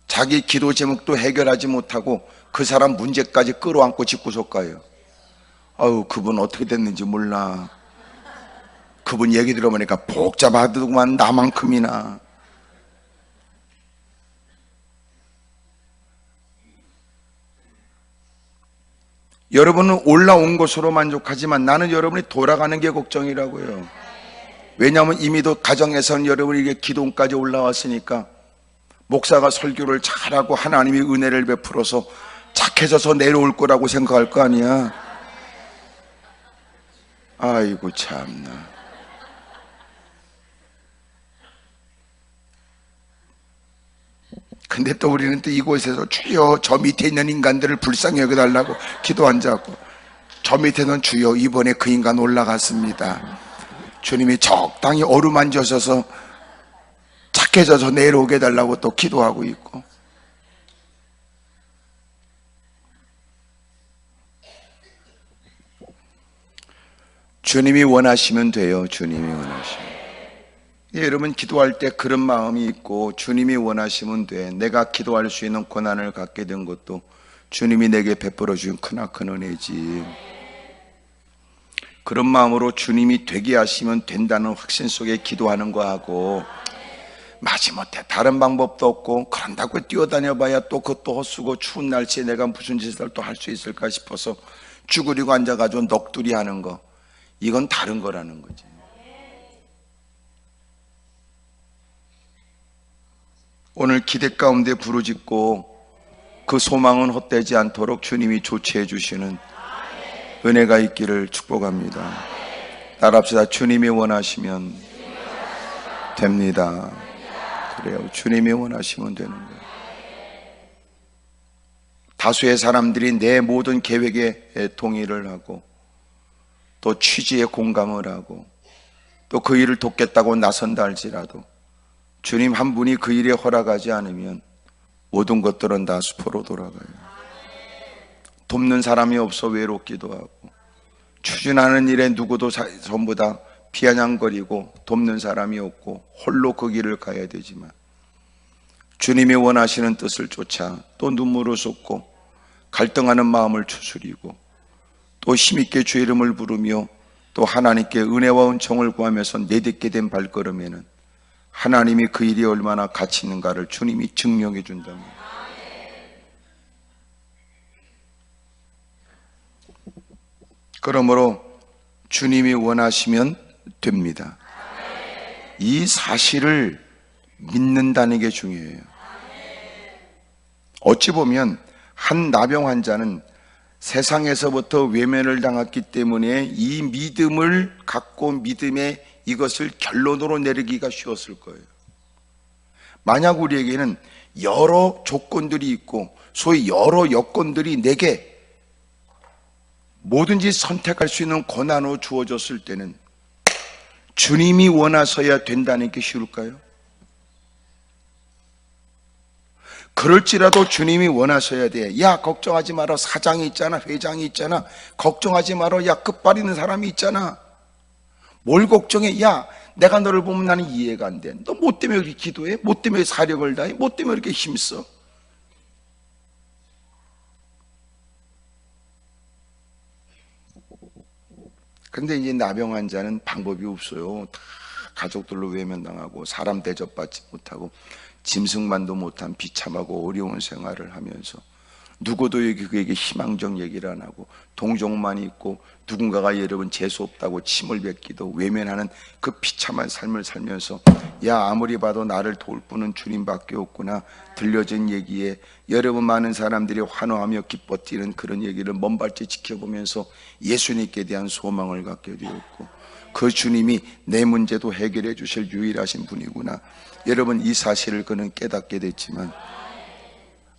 자기 기도 제목도 해결하지 못하고 그 사람 문제까지 끌어안고 집구석 가요. 아유, 그분 어떻게 됐는지 몰라. 그분 얘기 들어보니까 복잡하더구만 나만큼이나. 여러분은 올라온 것으로 만족하지만 나는 여러분이 돌아가는 게 걱정이라고요. 왜냐하면 이미도 가정에서는 여러분이 이게 기도까지 올라왔으니까 목사가 설교를 잘하고 하나님이 은혜를 베풀어서 착해져서 내려올 거라고 생각할 거 아니야. 아이고 참나. 근데 또 우리는 또 이곳에서 주여 저 밑에 있는 인간들을 불쌍히 여겨달라고 기도 안 자고, 저 밑에는 주여 이번에 그 인간 올라갔습니다, 주님이 적당히 어루만져서 착해져서 내려오게 해달라고 또 기도하고 있고. 주님이 원하시면 돼요. 주님이 원하시면. 예, 여러분 기도할 때 그런 마음이 있고 주님이 원하시면 돼. 내가 기도할 수 있는 권한을 갖게 된 것도 주님이 내게 베풀어 준 크나큰 은혜지. 그런 마음으로 주님이 되게 하시면 된다는 확신 속에 기도하는 거하고, 마지못해 다른 방법도 없고 그런다고 뛰어다녀 봐야 또 그것도 헛수고 추운 날씨에 내가 무슨 짓을 또 할 수 있을까 싶어서 쭈그리고 앉아가지고 넋두리 하는 거, 이건 다른 거라는 거지. 오늘 기대 가운데 부르짖고 그 소망은 헛되지 않도록 주님이 조치해 주시는 은혜가 있기를 축복합니다. 따라합시다. 주님이 원하시면 됩니다. 그래요. 주님이 원하시면 되는 거예요. 다수의 사람들이 내 모든 계획에 동의를 하고 또 취지에 공감을 하고 또 그 일을 돕겠다고 나선다 할지라도 주님 한 분이 그 일에 허락하지 않으면 모든 것들은 다 수포로 돌아가요. 돕는 사람이 없어 외롭기도 하고, 추진하는 일에 누구도 전부 다 비아냥거리고 돕는 사람이 없고 홀로 그 길을 가야 되지만, 주님이 원하시는 뜻을 쫓아 또 눈물을 쏟고 갈등하는 마음을 추스리고 또 힘있게 주 이름을 부르며 또 하나님께 은혜와 은총을 구하면서 내딛게 된 발걸음에는 하나님이 그 일이 얼마나 가치 있는가를 주님이 증명해 준답니다. 그러므로 주님이 원하시면 됩니다. 이 사실을 믿는다는 게 중요해요. 어찌 보면 한 나병 환자는 세상에서부터 외면을 당했기 때문에 이 믿음을 갖고 믿음의 이것을 결론으로 내리기가 쉬웠을 거예요. 만약 우리에게는 여러 조건들이 있고 소위 여러 여건들이 내게 뭐든지 선택할 수 있는 권한으로 주어졌을 때는 주님이 원하셔야 된다는 게 쉬울까요? 그럴지라도 주님이 원하셔야 돼. 야, 걱정하지 마라. 사장이 있잖아. 회장이 있잖아. 걱정하지 마라. 야, 끝발 있는 사람이 있잖아. 뭘 걱정해? 야, 내가 너를 보면 나는 이해가 안 돼. 너 뭐 때문에 이렇게 기도해? 뭐 때문에 사력을 다해? 뭐 때문에 이렇게 힘써? 근데 이제 나병 환자는 방법이 없어요. 다 가족들로 외면당하고 사람 대접받지 못하고 짐승만도 못한 비참하고 어려운 생활을 하면서 누구도 그에게 희망적 얘기를 안 하고 동정만 있고 누군가가 여러분 재수 없다고 침을 뱉기도 외면하는 그 비참한 삶을 살면서 야 아무리 봐도 나를 도울 분은 주님밖에 없구나 들려진 얘기에 여러분 많은 사람들이 환호하며 기뻐 뛰는 그런 얘기를 먼발치 지켜보면서 예수님께 대한 소망을 갖게 되었고 그 주님이 내 문제도 해결해 주실 유일하신 분이구나 여러분 이 사실을 그는 깨닫게 됐지만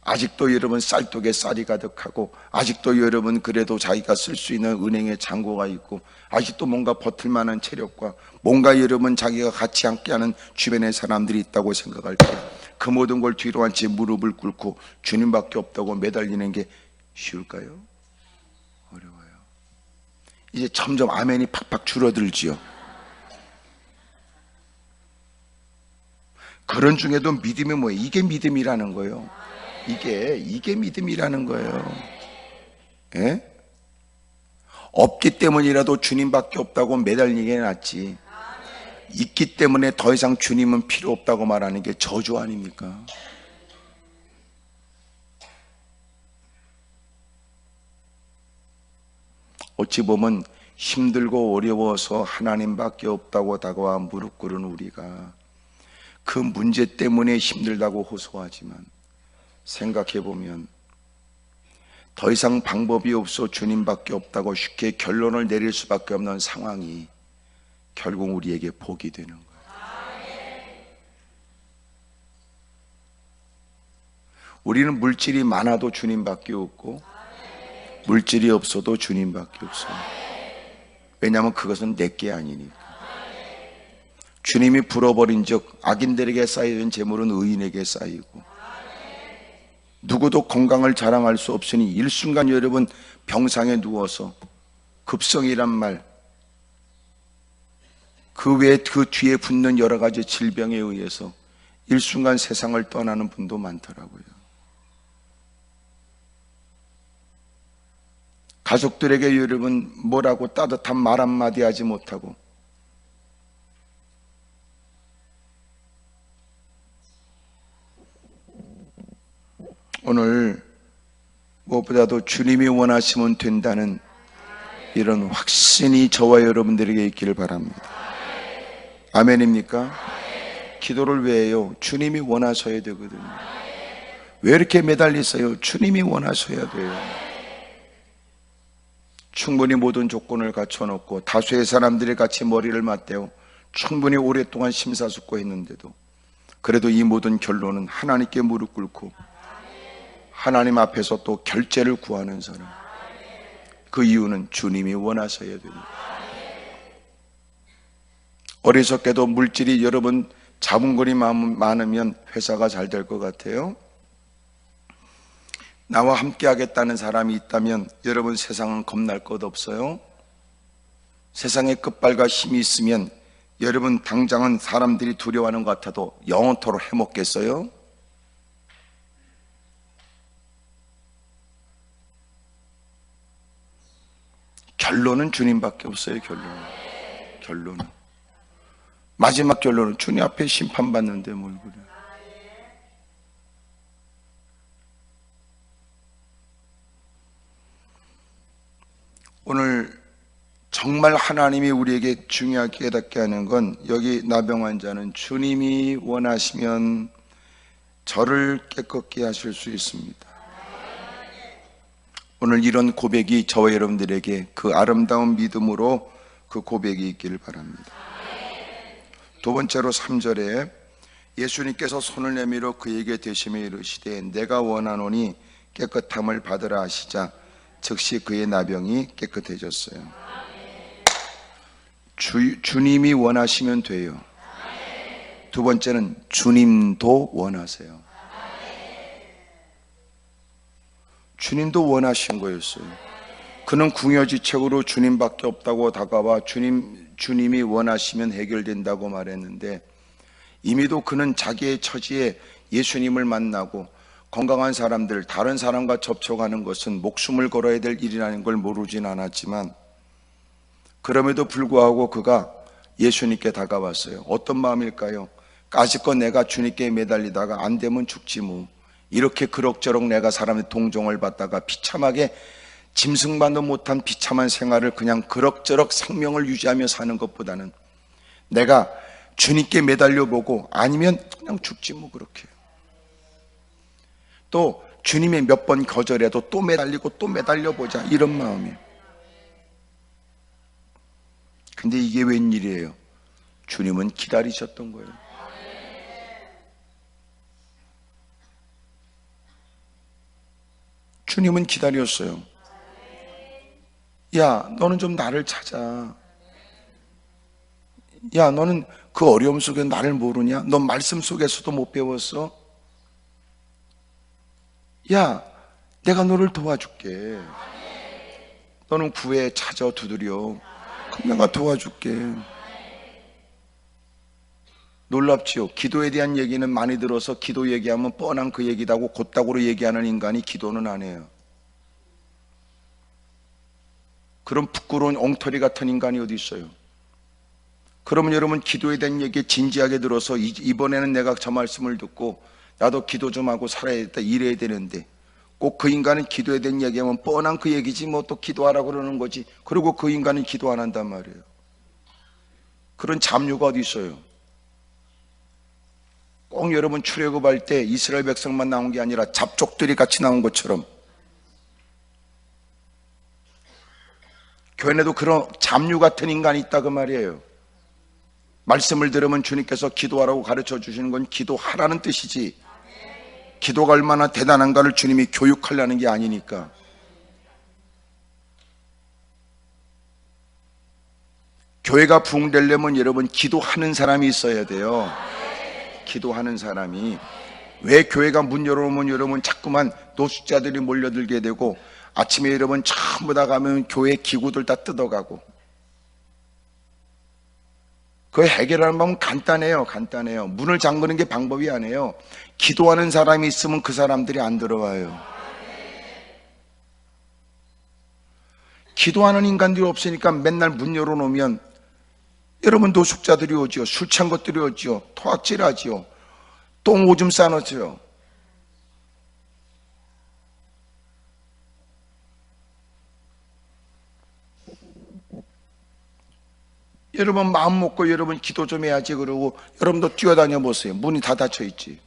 아직도 여러분 쌀독에 쌀이 가득하고 아직도 여러분 그래도 자기가 쓸 수 있는 은행에 잔고가 있고 아직도 뭔가 버틸 만한 체력과 뭔가 여러분 자기가 같이 함께하는 주변의 사람들이 있다고 생각할 때 그 모든 걸 뒤로 한 채 무릎을 꿇고 주님밖에 없다고 매달리는 게 쉬울까요? 어려워요. 이제 점점 아멘이 팍팍 줄어들지요. 그런 중에도 믿음이 뭐예요? 이게 믿음이라는 거예요. 이게 믿음이라는 거예요. 예? 없기 때문이라도 주님밖에 없다고 매달리는 게 낫지. 있기 때문에 더 이상 주님은 필요 없다고 말하는 게 저주 아닙니까? 어찌 보면 힘들고 어려워서 하나님밖에 없다고 다가와 무릎 꿇은 우리가 그 문제 때문에 힘들다고 호소하지만 생각해보면 더 이상 방법이 없어 주님밖에 없다고 쉽게 결론을 내릴 수밖에 없는 상황이 결국 우리에게 복이 되는 거예요. 우리는 물질이 많아도 주님밖에 없고 물질이 없어도 주님밖에 없어요. 왜냐하면 그것은 내게 아니니까. 주님이 불어버린 즉 악인들에게 쌓여진 재물은 의인에게 쌓이고 누구도 건강을 자랑할 수 없으니 일순간 여러분 병상에 누워서 급성이란 말 그 외에 그 뒤에 붙는 여러 가지 질병에 의해서 일순간 세상을 떠나는 분도 많더라고요. 가족들에게 여러분 뭐라고 따뜻한 말 한마디 하지 못하고 오늘 무엇보다도 주님이 원하시면 된다는 이런 확신이 저와 여러분들에게 있기를 바랍니다. 아멘입니까? 기도를 왜 해요? 주님이 원하셔야 되거든요. 왜 이렇게 매달리세요? 주님이 원하셔야 돼요. 충분히 모든 조건을 갖춰놓고 다수의 사람들이 같이 머리를 맞대고 충분히 오랫동안 심사숙고했는데도 그래도 이 모든 결론은 하나님께 무릎 꿇고 하나님 앞에서 또 결제를 구하는 사람. 그 이유는 주님이 원하셔야 됩니다. 어리석게도 물질이 여러분 자본금이 많으면 회사가 잘 될 것 같아요. 나와 함께 하겠다는 사람이 있다면 여러분 세상은 겁날 것 없어요. 세상에 끝발과 힘이 있으면 여러분 당장은 사람들이 두려워하는 것 같아도 영원토록 해먹겠어요? 결론은 주님밖에 없어요. 결론은 마지막 결론은 주님 앞에 심판받는데 뭘 그래. 오늘 정말 하나님이 우리에게 중요하게 깨닫게 하는 건 여기 나병 환자는 주님이 원하시면 저를 깨끗게 하실 수 있습니다. 오늘 이런 고백이 저와 여러분들에게 그 아름다운 믿음으로 그 고백이 있기를 바랍니다. 두 번째로 3절에 예수님께서 손을 내밀어 그에게 대시며 이르시되 내가 원하노니 깨끗함을 받으라 하시자 즉시 그의 나병이 깨끗해졌어요. 주님이 원하시면 돼요. 두 번째는 주님도 원하세요. 주님도 원하신 거였어요. 그는 궁여지책으로 주님밖에 없다고 다가와 주님이 원하시면 해결된다고 말했는데 이미도 그는 자기의 처지에 예수님을 만나고 건강한 사람들, 다른 사람과 접촉하는 것은 목숨을 걸어야 될 일이라는 걸 모르진 않았지만 그럼에도 불구하고 그가 예수님께 다가왔어요. 어떤 마음일까요? 까짓것 내가 주님께 매달리다가 안 되면 죽지 뭐. 이렇게 그럭저럭 내가 사람의 동정을 받다가 비참하게 짐승만도 못한 비참한 생활을 그냥 그럭저럭 생명을 유지하며 사는 것보다는 내가 주님께 매달려 보고 아니면 그냥 죽지 뭐. 그렇게 또 주님의 몇 번 거절해도 또 매달리고 또 매달려 보자, 이런 마음이에요. 근데 이게 웬일이에요? 주님은 기다리셨던 거예요. 주님은 기다렸어요. 야, 너는 좀 나를 찾아. 야, 너는 그 어려움 속에 나를 모르냐? 넌 말씀 속에서도 못 배웠어? 야, 내가 너를 도와줄게. 너는 구해 찾아 두드려. 그럼 내가 도와줄게. 놀랍지요? 기도에 대한 얘기는 많이 들어서 기도 얘기하면 뻔한 그 얘기다고 곧다구로 얘기하는 인간이 기도는 안 해요. 그런 부끄러운 엉터리 같은 인간이 어디 있어요? 그러면 여러분, 기도에 대한 얘기 진지하게 들어서 이번에는 내가 저 말씀을 듣고 나도 기도 좀 하고 살아야겠다, 이래야 되는데 꼭 그 인간은 기도에 대한 얘기하면 뻔한 그 얘기지 뭐 또 기도하라고 그러는 거지. 그리고 그 인간은 기도 안 한단 말이에요. 그런 잡류가 어디 있어요? 꼭 여러분 출애굽할 때 이스라엘 백성만 나온 게 아니라 잡족들이 같이 나온 것처럼 교회 내도 그런 잡류 같은 인간이 있다 그 말이에요. 말씀을 들으면 주님께서 기도하라고 가르쳐 주시는 건 기도하라는 뜻이지, 기도가 얼마나 대단한가를 주님이 교육하려는 게 아니니까. 교회가 부흥되려면 여러분 기도하는 사람이 있어야 돼요. 기도하는 사람이. 왜 교회가 문 열어놓으면 여러분 자꾸만 노숙자들이 몰려들게 되고 아침에 여러분 전부 다 가면 교회 기구들 다 뜯어가고. 그 해결하는 방법은 간단해요. 간단해요. 문을 잠그는 게 방법이 아니에요. 기도하는 사람이 있으면 그 사람들이 안 들어와요. 기도하는 인간들이 없으니까 맨날 문 열어놓으면 여러분 노숙자들이 오지요. 술 취한 것들이 오지요. 토악질하지요. 똥 오줌 싸놓지요. 여러분 마음 먹고 여러분 기도 좀 해야지 그러고 여러분도 뛰어다녀 보세요. 문이 다 닫혀 있지.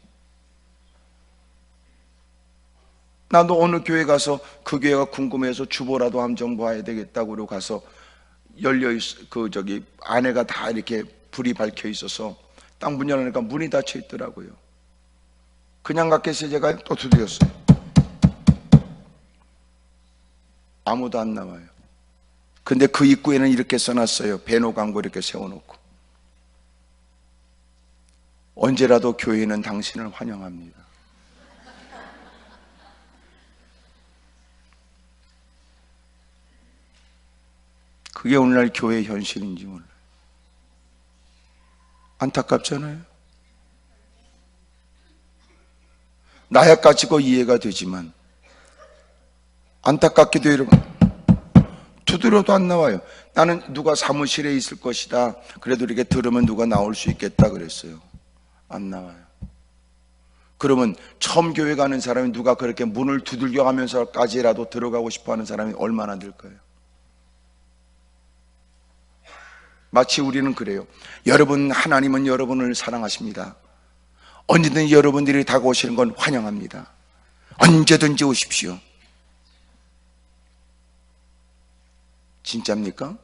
나도 어느 교회 가서 그 교회가 궁금해서 주보라도 한번 봐야 되겠다고 그러고 가서 안에가 다 이렇게 불이 밝혀 있어서 딱 문 열으니까 문이 닫혀 있더라고요. 그냥 갔겠어요? 제가 또 두드렸어요. 아무도 안 나와요. 근데 그 입구에는 이렇게 써놨어요. 배너 광고 이렇게 세워놓고, 언제라도 교회는 당신을 환영합니다. 그게 오늘날 교회의 현실인지 몰라요. 안타깝잖아요. 나약가지고 이해가 되지만 안타깝게도 여러분 두드려도 안 나와요. 나는 누가 사무실에 있을 것이다, 그래도 이렇게 들으면 누가 나올 수 있겠다 그랬어요. 안 나와요. 그러면 처음 교회 가는 사람이 누가 그렇게 문을 두들겨 가면서까지라도 들어가고 싶어 하는 사람이 얼마나 될까요? 마치 우리는 그래요. 여러분, 하나님은 여러분을 사랑하십니다. 언제든지 여러분들이 다가오시는 건 환영합니다. 언제든지 오십시오. 진짜입니까?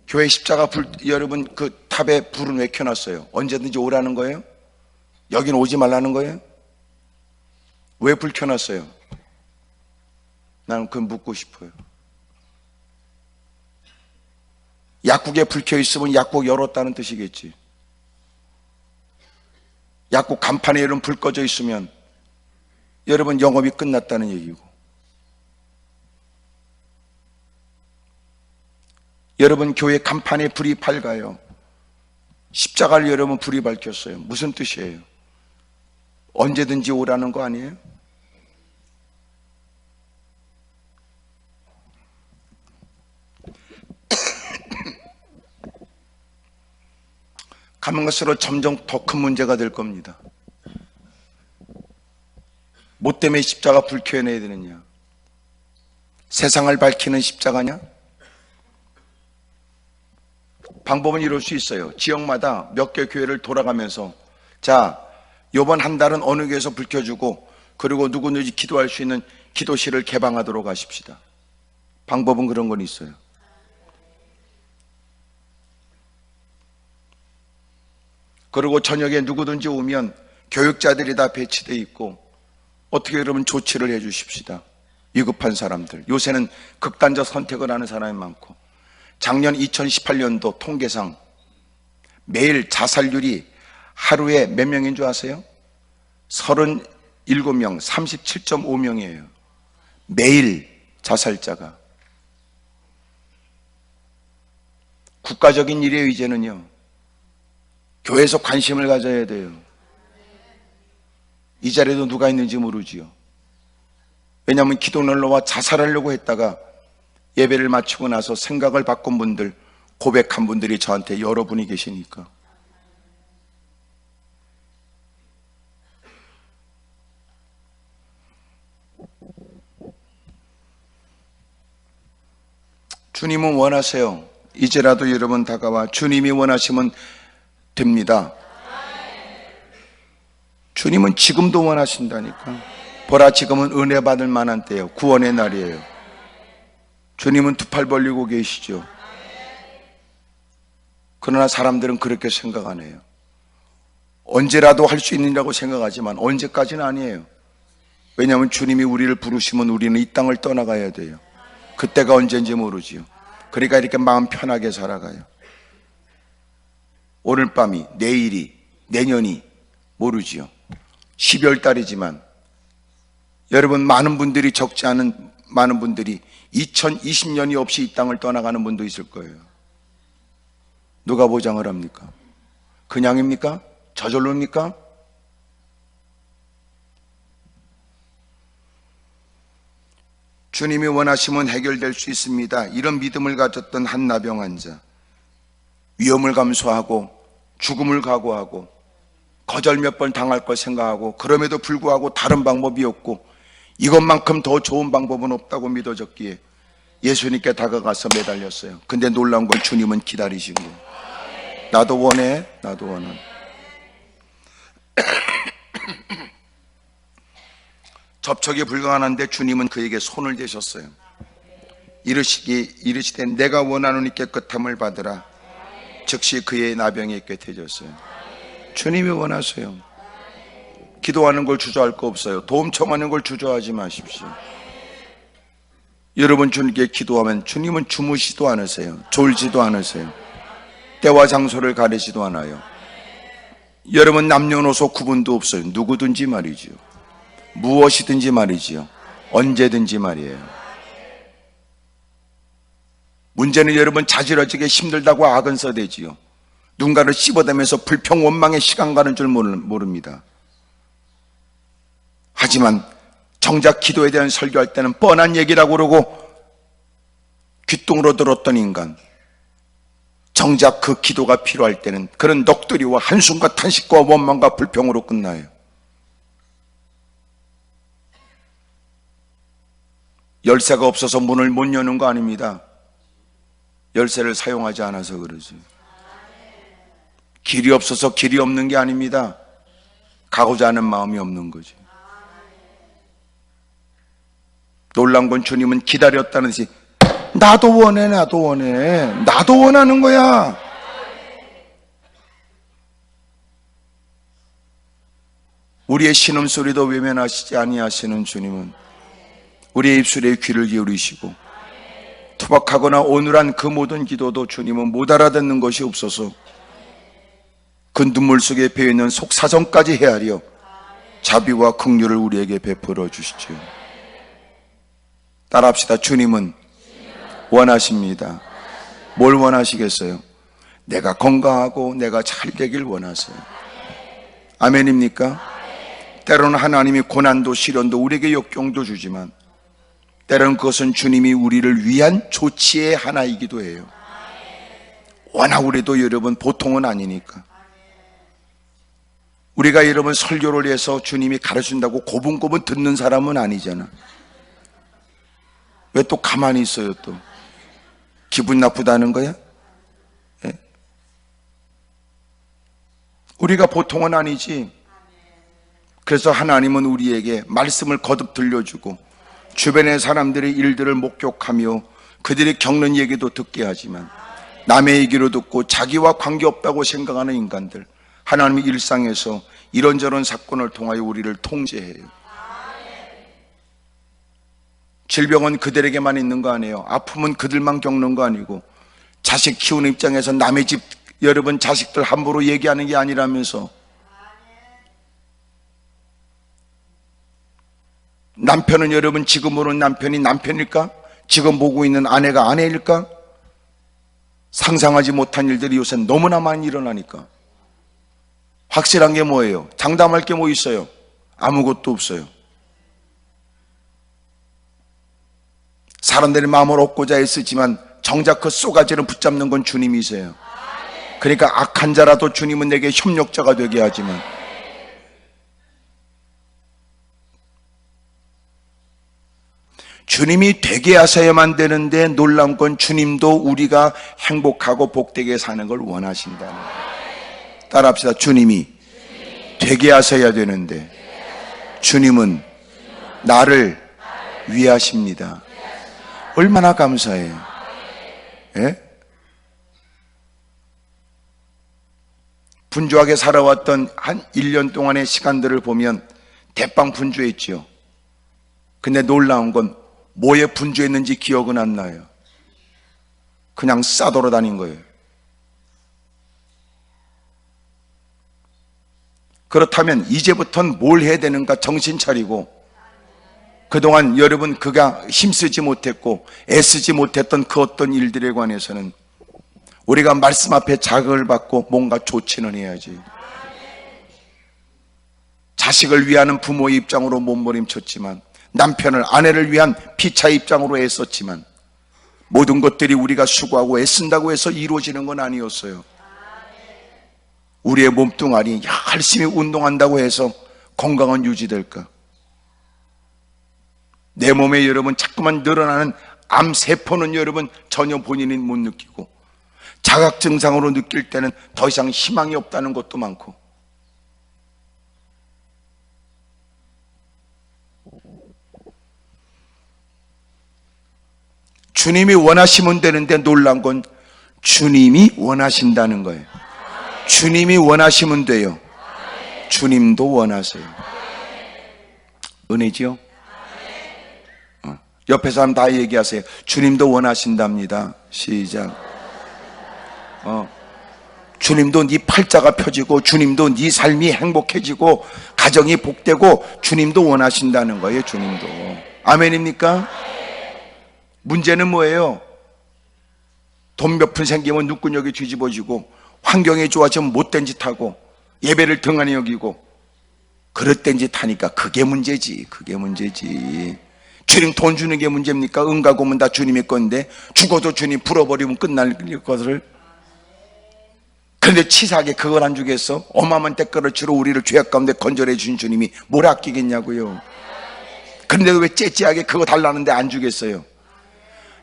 교회 십자가 여러분 그 탑에 불은 왜 켜놨어요? 언제든지 오라는 거예요? 여긴 오지 말라는 거예요? 왜 불 켜놨어요? 나는 그건 묻고 싶어요. 약국에 불 켜 있으면 약국 열었다는 뜻이겠지. 약국 간판에 이런 불 꺼져 있으면 여러분 영업이 끝났다는 얘기고, 여러분 교회 간판에 불이 밝아요. 십자가를 여러분 불이 밝혔어요. 무슨 뜻이에요? 언제든지 오라는 거 아니에요? 가면 갈수록 점점 더 큰 문제가 될 겁니다. 뭐 때문에 십자가 불켜내야 되느냐? 세상을 밝히는 십자가냐? 방법은 이럴 수 있어요. 지역마다 몇 개 교회를 돌아가면서, 자, 요번 한 달은 어느 교회에서 불켜주고, 그리고 누구든지 기도할 수 있는 기도실을 개방하도록 하십시다. 방법은 그런 건 있어요. 그리고 저녁에 누구든지 오면 교육자들이 다 배치되어 있고, 어떻게 그러면 조치를 해 주십시다. 위급한 사람들. 요새는 극단적 선택을 하는 사람이 많고, 작년 2018년도 통계상 매일 자살률이 하루에 몇 명인 줄 아세요? 37명, 37.5명이에요. 매일 자살자가. 국가적인 일이에요, 이제는요. 교회에서 관심을 가져야 돼요. 이 자리에도 누가 있는지 모르지요. 왜냐하면 기도널로와 자살하려고 했다가 예배를 마치고 나서 생각을 바꾼 분들, 고백한 분들이 저한테 여러분이 계시니까. 주님은 원하세요. 이제라도 여러분 다가와 주님이 원하시면 됩니다. 주님은 지금도 원하신다니까. 보라, 지금은 은혜 받을 만한 때예요. 구원의 날이에요. 주님은 두 팔 벌리고 계시죠. 그러나 사람들은 그렇게 생각 안 해요. 언제라도 할 수 있느냐고 생각하지만 언제까지는 아니에요. 왜냐하면 주님이 우리를 부르시면 우리는 이 땅을 떠나가야 돼요. 그때가 언제인지 모르지요. 그러니까 이렇게 마음 편하게 살아가요. 오늘 밤이, 내일이, 내년이 모르지요. 12월 달이지만 여러분, 많은 분들이, 적지 않은 많은 분들이 2020년이 없이 이 땅을 떠나가는 분도 있을 거예요. 누가 보장을 합니까? 그냥입니까? 저절로입니까? 주님이 원하시면 해결될 수 있습니다. 이런 믿음을 가졌던 한 나병 환자, 위험을 감수하고 죽음을 각오하고 거절 몇 번 당할 걸 생각하고, 그럼에도 불구하고 다른 방법이 없고 이것만큼 더 좋은 방법은 없다고 믿어졌기에 예수님께 다가가서 매달렸어요. 근데 놀라운 건 주님은 기다리신 거예요. 나도 원해, 나도 원해. 접촉이 불가능한데 주님은 그에게 손을 대셨어요. 이르시되 내가 원하노니 깨끗함을 받으라. 즉시 그의 나병이 깨끗해졌어요. 주님이 원하세요. 기도하는 걸 주저할 거 없어요. 도움 청하는 걸 주저하지 마십시오. 여러분, 주님께 기도하면 주님은 주무시도 않으세요. 졸지도 않으세요. 때와 장소를 가리지도 않아요. 여러분, 남녀노소 구분도 없어요. 누구든지 말이지요. 무엇이든지 말이지요. 언제든지 말이에요. 문제는 여러분, 자지러지게 힘들다고 악은서대지요. 누군가를 씹어대면서 불평 원망의 시간 가는 줄 모릅니다. 하지만 정작 기도에 대한 설교할 때는 뻔한 얘기라고 그러고 귓등으로 들었던 인간, 정작 그 기도가 필요할 때는 그런 넋두리와 한숨과 탄식과 원망과 불평으로 끝나요. 열쇠가 없어서 문을 못 여는 거 아닙니다. 열쇠를 사용하지 않아서 그러지. 길이 없어서 길이 없는 게 아닙니다. 가고자 하는 마음이 없는 거지. 놀란 건 주님은 기다렸다는 듯이 나도 원해, 나도 원해, 나도 원하는 거야. 우리의 신음소리도 외면하시지 아니하시는 주님은 우리의 입술에 귀를 기울이시고, 투박하거나 온울한 그 모든 기도도 주님은 못 알아듣는 것이 없어서 그 눈물 속에 배어있는 속사정까지 헤아려 자비와 긍휼을 우리에게 베풀어 주시죠. 따라합시다. 주님은 원하십니다. 뭘 원하시겠어요? 내가 건강하고 내가 잘 되길 원하세요. 아멘입니까? 때로는 하나님이 고난도 시련도 우리에게 역경도 주지만 때로는 그것은 주님이 우리를 위한 조치의 하나이기도 해요. 워낙 우리도 여러분 보통은 아니니까 우리가 여러분 설교를 해서 주님이 가르친다고 고분고분 듣는 사람은 아니잖아. 왜 또 가만히 있어요? 또 기분 나쁘다는 거야? 예? 우리가 보통은 아니지. 그래서 하나님은 우리에게 말씀을 거듭 들려주고 주변의 사람들의 일들을 목격하며 그들이 겪는 얘기도 듣게 하지만 남의 얘기로 듣고 자기와 관계없다고 생각하는 인간들, 하나님의 일상에서 이런저런 사건을 통하여 우리를 통제해요. 질병은 그들에게만 있는 거 아니에요. 아픔은 그들만 겪는 거 아니고, 자식 키우는 입장에서 남의 집 여러분 자식들 함부로 얘기하는 게 아니라면서, 남편은 여러분 지금 보는 남편이 남편일까? 지금 보고 있는 아내가 아내일까? 상상하지 못한 일들이 요새 너무나 많이 일어나니까. 확실한 게 뭐예요? 장담할 게 뭐 있어요? 아무것도 없어요. 사람들이 마음을 얻고자 애쓰지만 정작 그 쏘가지를 붙잡는 건 주님이세요. 그러니까 악한 자라도 주님은 내게 협력자가 되게 하지만, 주님이 되게 하셔야만 되는데 놀라운 건 주님도 우리가 행복하고 복되게 사는 걸 원하신다는 거예요. 따라합시다. 주님이 되게 하셔야 되는데 주님은 나를 위하십니다. 얼마나 감사해요. 예? 분주하게 살아왔던 한 1년 동안의 시간들을 보면 대빵 분주했죠. 근데 놀라운 건 뭐에 분주했는지 기억은 안 나요. 그냥 싸돌아다닌 거예요. 그렇다면 이제부터는 뭘 해야 되는가 정신 차리고, 그동안 여러분 그가 힘쓰지 못했고 애쓰지 못했던 그 어떤 일들에 관해서는 우리가 말씀 앞에 자극을 받고 뭔가 조치는 해야지. 자식을 위하는 부모의 입장으로 몸부림쳤지만, 남편을, 아내를 위한 피차의 입장으로 애썼지만, 모든 것들이 우리가 수고하고 애쓴다고 해서 이루어지는 건 아니었어요. 우리의 몸뚱아리 열심히 운동한다고 해서 건강은 유지될까? 내 몸에 여러분 자꾸만 늘어나는 암세포는 여러분 전혀 본인이 못 느끼고, 자각 증상으로 느낄 때는 더 이상 희망이 없다는 것도 많고, 주님이 원하시면 되는데 놀란 건 주님이 원하신다는 거예요. 주님이 원하시면 돼요. 주님도 원하세요. 은혜지요? 옆에 사람 다 얘기하세요. 주님도 원하신답니다. 시작. 주님도 네 팔자가 펴지고, 주님도 네 삶이 행복해지고, 가정이 복되고, 주님도 원하신다는 거예요. 주님도. 아멘입니까? 문제는 뭐예요? 돈 몇 푼 생기면 눈구녕이 뒤집어지고, 환경이 좋아지면 못된 짓 하고, 예배를 등한히 여기고, 그릇된 짓 하니까 그게 문제지. 그게 문제지. 주님 돈 주는 게 문제입니까? 은과 금은 다 주님의 건데 죽어도 주님 불어버리면 끝날 것을. 그런데 치사하게 그걸 안 주겠어? 어마어마한 대가를 치러 우리를 죄악 가운데 건져내 주신 주님이 뭘 아끼겠냐고요. 그런데 왜 째째하게 그거 달라는데 안 주겠어요?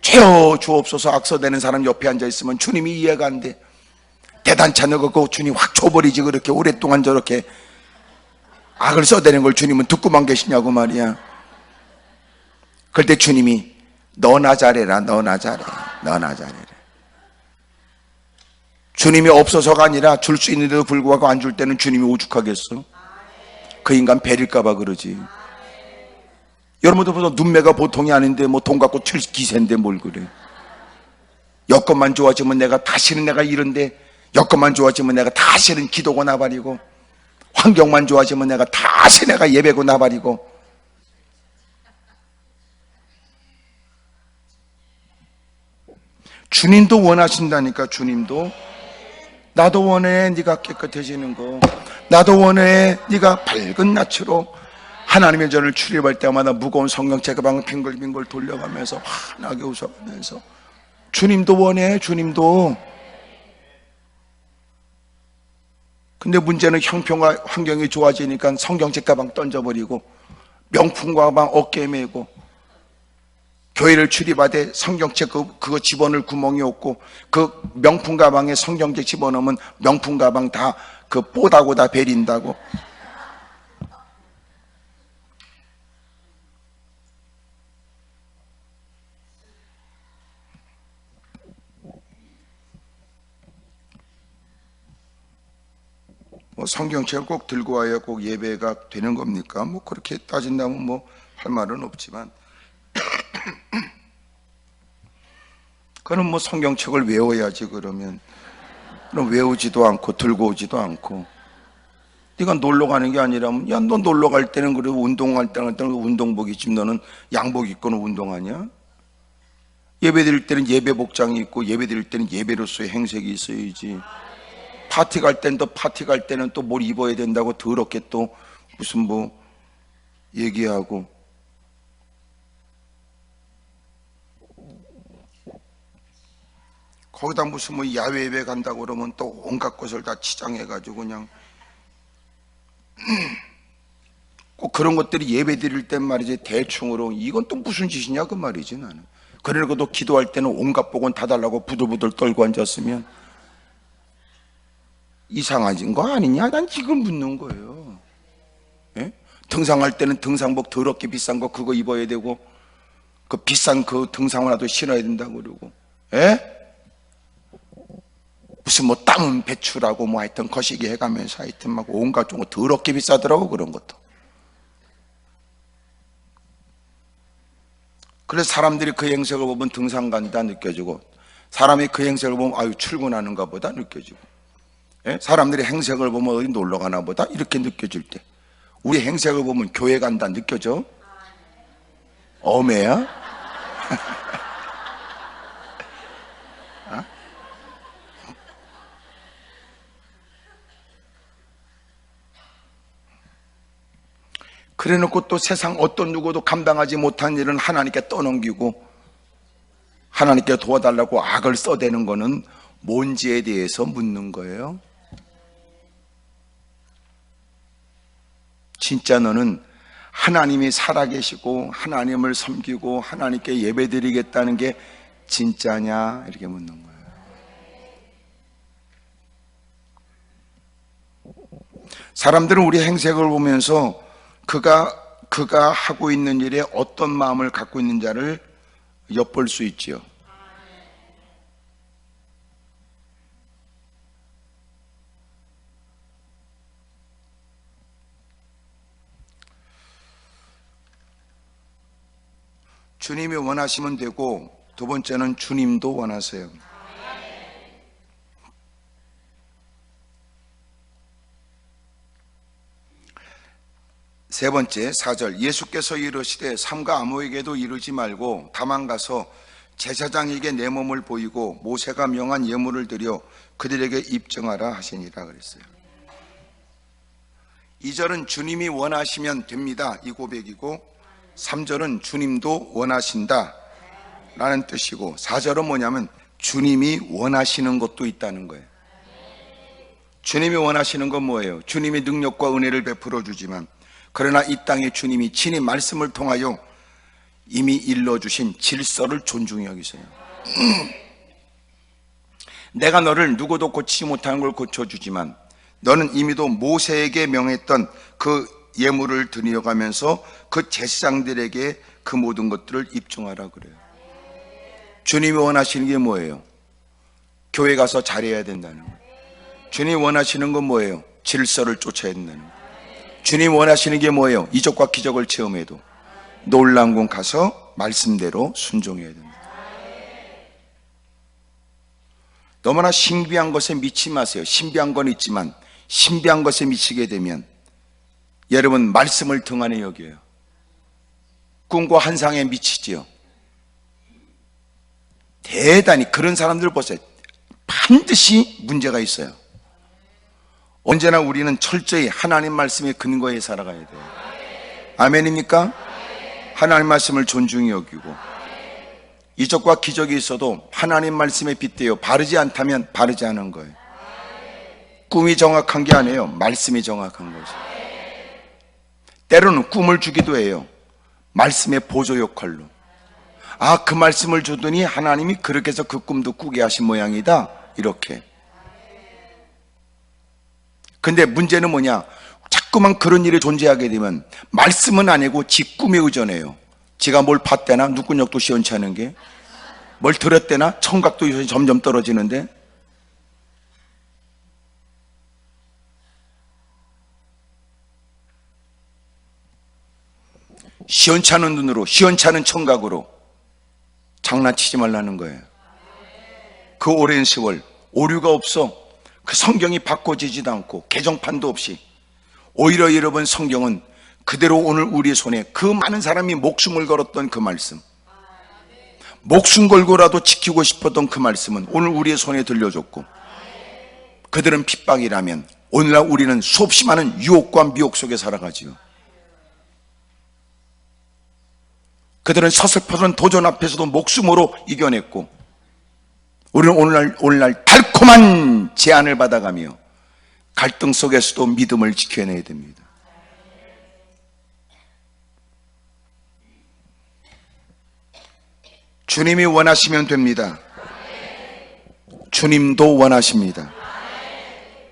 죄여 주옵소서 악서대는 사람 옆에 앉아있으면 주님이 이해가 안 돼. 대단치 않은 거 주님 확 줘버리지. 그렇게 오랫동안 저렇게 악을 써대는 걸 주님은 듣고만 계시냐고 말이야. 그럴 때 주님이 너나 잘해라. 너나 잘해. 너나 잘해라. 주님이 없어서가 아니라 줄 수 있는데도 불구하고 안 줄 때는 주님이 오죽하겠어? 그 인간 베릴까 봐 그러지. 여러분도 보면 눈매가 보통이 아닌데 뭐 돈 갖고 튈 기세인데 뭘 그래. 여건만 좋아지면 내가 다시는 내가 이런데, 여건만 좋아지면 내가 다시는 기도고 나발이고, 환경만 좋아지면 내가 다시 내가 예배고 나발이고. 주님도 원하신다니까. 주님도 나도 원해 네가 깨끗해지는 거, 나도 원해 네가 밝은 낯으로 하나님의 전을 출입할 때마다 무거운 성경책 방을 빙글빙글 돌려가면서 환하게 웃어가면서 주님도 원해. 주님도. 근데 문제는 형평과 환경이 좋아지니까 성경책 가방 던져버리고 명품 가방 어깨에 메고 교회를 출입하되 성경책 그거 집어넣을 구멍이 없고 그 명품 가방에 성경책 집어넣으면 명품 가방 다 그 뽀다고 다 베린다고. 뭐 성경책을 꼭 들고 와야 꼭 예배가 되는 겁니까? 뭐 그렇게 따진다면 뭐 할 말은 없지만 그럼 뭐 성경책을 외워야지. 그러면 그럼 외우지도 않고 들고 오지도 않고. 네가 놀러 가는 게 아니라면 야, 너 놀러 갈 때는 그래 운동할 때는 운동복 입지 너는 양복 입고는 운동하냐? 예배 드릴 때는 예배 복장이 있고 예배 드릴 때는 예배로서의 행색이 있어야지. 파티 갈 때는 또 파티 갈 때는 또 뭘 입어야 된다고 더럽게 또 무슨 뭐 얘기하고. 거기다 무슨 뭐 야외 예배 간다고 그러면 또 온갖 것을 다 치장해가지고 그냥 꼭 그런 것들이 예배 드릴 땐 말이지 대충으로 이건 또 무슨 짓이냐 그 말이지. 나는 그러고도 기도할 때는 온갖 복은 다 달라고 부들부들 떨고 앉았으면 이상하진 거 아니냐? 난 지금 묻는 거예요. 예? 등산할 때는 등산복 더럽게 비싼 거 그거 입어야 되고 그 비싼 그 등산화도 신어야 된다고 그러고. 예? 무슨 뭐 땀은 배출하고 뭐 하여튼 거시기 해가면서 하여튼 막 온갖 좀 더럽게 비싸더라고 그런 것도. 그래서 사람들이 그 행색을 보면 등산 간다 느껴지고 사람이 그 행색을 보면 아유 출근하는가 보다 느껴지고. 예? 사람들이 행색을 보면 어디 놀러 가나 보다 이렇게 느껴질 때 우리 행색을 보면 교회 간다 느껴져? 어메야? 어? 그래놓고 또 세상 어떤 누구도 감당하지 못한 일은 하나님께 떠넘기고 하나님께 도와달라고 악을 써대는 거는 뭔지에 대해서 묻는 거예요. 진짜 너는 하나님이 살아계시고 하나님을 섬기고 하나님께 예배드리겠다는 게 진짜냐 이렇게 묻는 거예요. 사람들은 우리 행색을 보면서 그가 하고 있는 일에 어떤 마음을 갖고 있는지를 엿볼 수 있지요. 주님이 원하시면 되고 두 번째는 주님도 원하세요. 세 번째 4절 예수께서 이르시되 삼가 아무에게도 이르지 말고 다만 가서 제사장에게 내 몸을 보이고 모세가 명한 예물을 드려 그들에게 입증하라 하시니라 그랬어요. 2절은 주님이 원하시면 됩니다 이 고백이고 3절은 주님도 원하신다 라는 뜻이고 4절은 뭐냐면 주님이 원하시는 것도 있다는 거예요. 주님이 원하시는 건 뭐예요? 주님이 능력과 은혜를 베풀어 주지만 그러나 이 땅에 주님이 친히 말씀을 통하여 이미 일러주신 질서를 존중히 여기세요. 내가 너를 누구도 고치지 못하는 걸 고쳐주지만 너는 이미도 모세에게 명했던 그 예물을 드려가면서 그 제사장들에게 그 모든 것들을 입증하라 그래요. 주님이 원하시는 게 뭐예요? 교회 가서 잘해야 된다는 거예요. 주님이 원하시는 건 뭐예요? 질서를 쫓아야 된다는 거예요. 주님 원하시는 게 뭐예요? 이적과 기적을 체험해도 놀라운 곳 가서 말씀대로 순종해야 됩니다. 너무나 신비한 것에 미치지 마세요. 신비한 건 있지만 신비한 것에 미치게 되면 여러분 말씀을 등한히 여겨요. 꿈과 환상에 미치지요. 대단히 그런 사람들 보세요. 반드시 문제가 있어요. 언제나 우리는 철저히 하나님 말씀의 근거에 살아가야 돼요. 아멘입니까? 하나님 말씀을 존중히 여기고 이적과 기적이 있어도 하나님 말씀에 빗대어 바르지 않다면 바르지 않은 거예요. 꿈이 정확한 게 아니에요. 말씀이 정확한 거죠. 때로는 꿈을 주기도 해요. 말씀의 보조 역할로. 아, 그 말씀을 주더니 하나님이 그렇게 해서 그 꿈도 꾸게 하신 모양이다, 이렇게. 근데 문제는 뭐냐, 자꾸만 그런 일이 존재하게 되면 말씀은 아니고 지 꿈에 의존해요. 지가 뭘 봤대나, 누구력도 시원치 않은 게, 뭘 들었대나, 청각도 점점 떨어지는데. 시원치 않은 눈으로, 시원치 않은 청각으로 장난치지 말라는 거예요. 그 오랜 세월 오류가 없어. 그 성경이 바꿔지지도 않고 개정판도 없이 오히려 여러분, 성경은 그대로 오늘 우리 손에, 그 많은 사람이 목숨을 걸었던 그 말씀, 목숨 걸고라도 지키고 싶었던 그 말씀은 오늘 우리의 손에 들려줬고, 그들은 핍박이라면 오늘날 우리는 수없이 많은 유혹과 미혹 속에 살아가지요. 그들은 서슬퍼런 도전 앞에서도 목숨으로 이겨냈고, 우리는 오늘날 달콤한 제안을 받아가며 갈등 속에서도 믿음을 지켜내야 됩니다. 주님이 원하시면 됩니다. 주님도 원하십니다.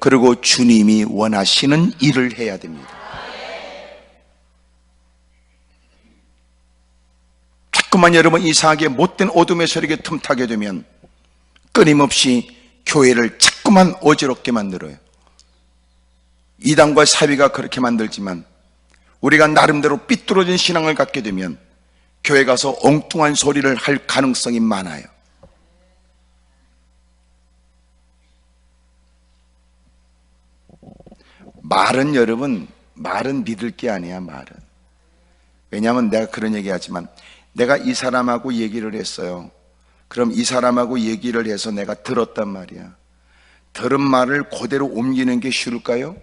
그리고 주님이 원하시는 일을 해야 됩니다. 자꾸만 여러분 이상하게 못된 어둠의 세력에 틈타게 되면 끊임없이 교회를 자꾸만 어지럽게 만들어요. 이단과 사위가 그렇게 만들지만 우리가 나름대로 삐뚤어진 신앙을 갖게 되면 교회 가서 엉뚱한 소리를 할 가능성이 많아요. 말은 여러분, 말은 믿을 게 아니야, 말은. 왜냐하면 내가 그런 얘기 하지만, 내가 이 사람하고 얘기를 했어요. 그럼 이 사람하고 얘기를 해서 내가 들었단 말이야. 들은 말을 그대로 옮기는 게 쉬울까요?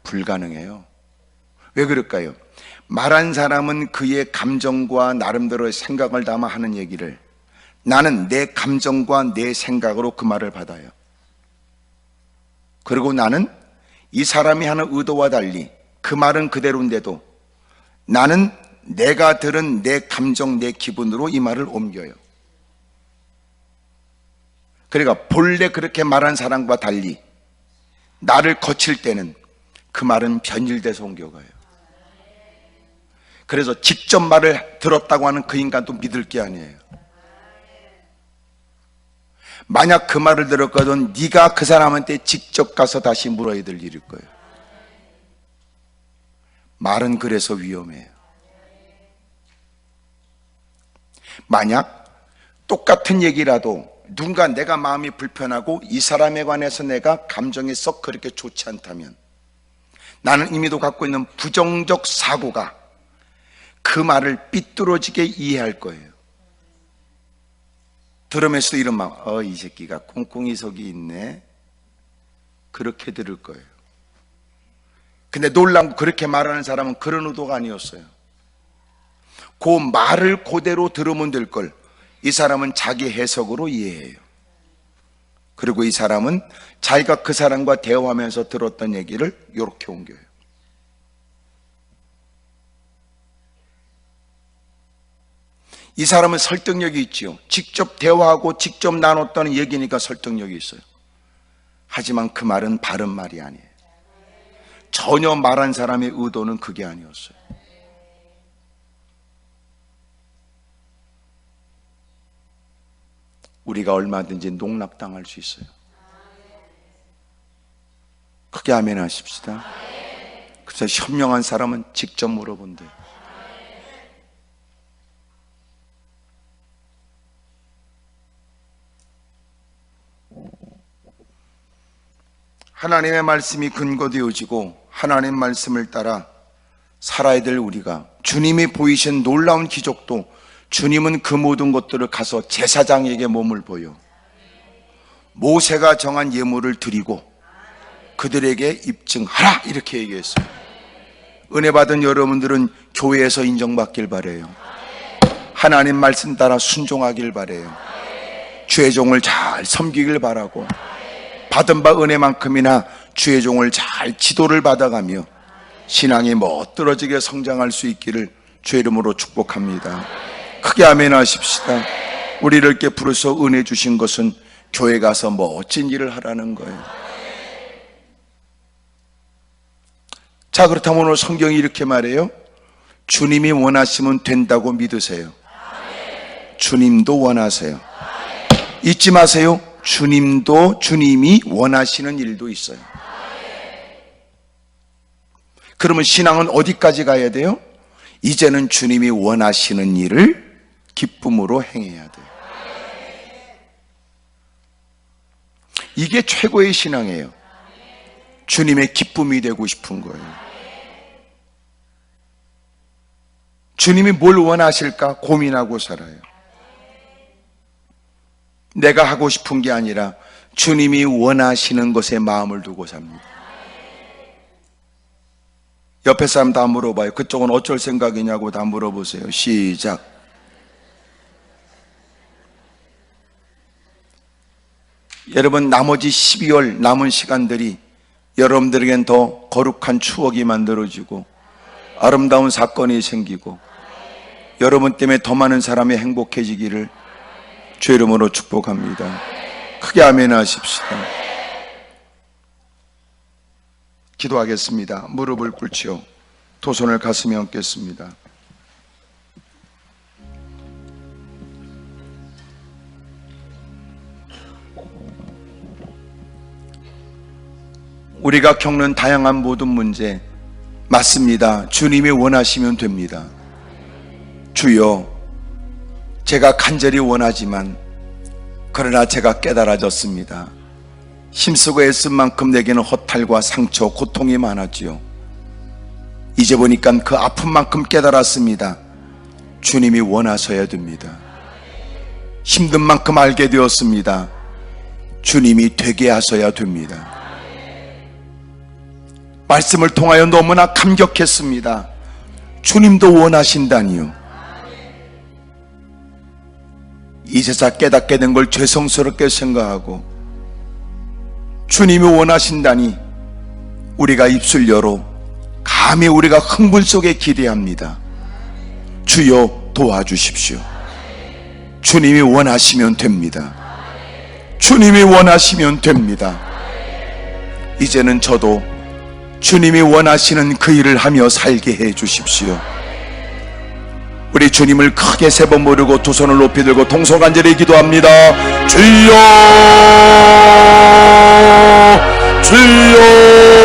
불가능해요. 왜 그럴까요? 말한 사람은 그의 감정과 나름대로의 생각을 담아 하는 얘기를, 나는 내 감정과 내 생각으로 그 말을 받아요. 그리고 나는 이 사람이 하는 의도와 달리 그 말은 그대로인데도 나는 내가 들은 내 감정, 내 기분으로 이 말을 옮겨요. 그러니까 본래 그렇게 말한 사람과 달리 나를 거칠 때는 그 말은 변질돼서 옮겨가요. 그래서 직접 말을 들었다고 하는 그 인간도 믿을 게 아니에요. 만약 그 말을 들었거든 네가 그 사람한테 직접 가서 다시 물어야 될 일일 거예요. 말은 그래서 위험해요. 만약 똑같은 얘기라도 누군가 내가 마음이 불편하고 이 사람에 관해서 내가 감정이 썩 그렇게 좋지 않다면 나는 이미도 갖고 있는 부정적 사고가 그 말을 삐뚤어지게 이해할 거예요. 들으면서도 이런 마음, 이 새끼가 꽁꽁이 속이 있네, 그렇게 들을 거예요. 근데 놀라운, 그렇게 말하는 사람은 그런 의도가 아니었어요. 그 말을 그대로 들으면 될 걸 이 사람은 자기 해석으로 이해해요. 그리고 이 사람은 자기가 그 사람과 대화하면서 들었던 얘기를 이렇게 옮겨요. 이 사람은 설득력이 있지요. 직접 대화하고 직접 나눴다는 얘기니까 설득력이 있어요. 하지만 그 말은 바른 말이 아니에요. 전혀 말한 사람의 의도는 그게 아니었어요. 우리가 얼마든지 농락당할 수 있어요. 크게 아멘 하십시다. 그래서 현명한 사람은 직접 물어본대요. 하나님의 말씀이 근거되어지고 하나님의 말씀을 따라 살아야 될 우리가, 주님이 보이신 놀라운 기적도 주님은 그 모든 것들을 가서 제사장에게 몸을 보여 모세가 정한 예물을 드리고 그들에게 입증하라, 이렇게 얘기했어요. 은혜 받은 여러분들은 교회에서 인정받길 바래요. 하나님 말씀 따라 순종하길 바래요. 주의 종을 잘 섬기길 바라고, 받은 바 은혜만큼이나 주의 종을 잘 지도를 받아가며 신앙이 멋들어지게 성장할 수 있기를 주의 이름으로 축복합니다. 크게 아멘 하십시다. 우리를 이렇게 부르셔 은혜 주신 것은 교회 가서 멋진 일을 하라는 거예요. 자, 그렇다면 오늘 성경이 이렇게 말해요. 주님이 원하시면 된다고 믿으세요. 주님도 원하세요. 잊지 마세요. 주님이 원하시는 일도 있어요. 그러면 신앙은 어디까지 가야 돼요? 이제는 주님이 원하시는 일을 기쁨으로 행해야 돼요. 이게 최고의 신앙이에요. 주님의 기쁨이 되고 싶은 거예요. 주님이 뭘 원하실까 고민하고 살아요. 내가 하고 싶은 게 아니라 주님이 원하시는 것에 마음을 두고 삽니다. 옆에 사람 다 물어봐요. 그쪽은 어쩔 생각이냐고 다 물어보세요. 시작. 여러분, 나머지 12월 남은 시간들이 여러분들에겐 더 거룩한 추억이 만들어지고 아름다운 사건이 생기고 여러분 때문에 더 많은 사람이 행복해지기를 주의 이름으로 축복합니다. 크게 아멘 하십시다. 기도하겠습니다. 무릎을 꿇지요. 두 손을 가슴에 얹겠습니다. 우리가 겪는 다양한 모든 문제 맞습니다. 주님이 원하시면 됩니다. 주여, 제가 간절히 원하지만 그러나 제가 깨달아졌습니다. 힘쓰고 애쓴 만큼 내게는 허탈과 상처, 고통이 많았지요. 이제 보니까 그 아픈 만큼 깨달았습니다. 주님이 원하셔야 됩니다. 힘든 만큼 알게 되었습니다. 주님이 되게 하셔야 됩니다. 말씀을 통하여 너무나 감격했습니다. 주님도 원하신다니요. 이제서 깨닫게 된 걸 죄송스럽게 생각하고 주님이 원하신다니 우리가 입술 열어 감히 우리가 흥분 속에 기대합니다. 주여 도와주십시오. 주님이 원하시면 됩니다. 주님이 원하시면 됩니다. 이제는 저도 주님이 원하시는 그 일을 하며 살게 해 주십시오. 우리 주님을 크게 세 번 부르고 두 손을 높이 들고 동서간절히 기도합니다. 주여, 주여.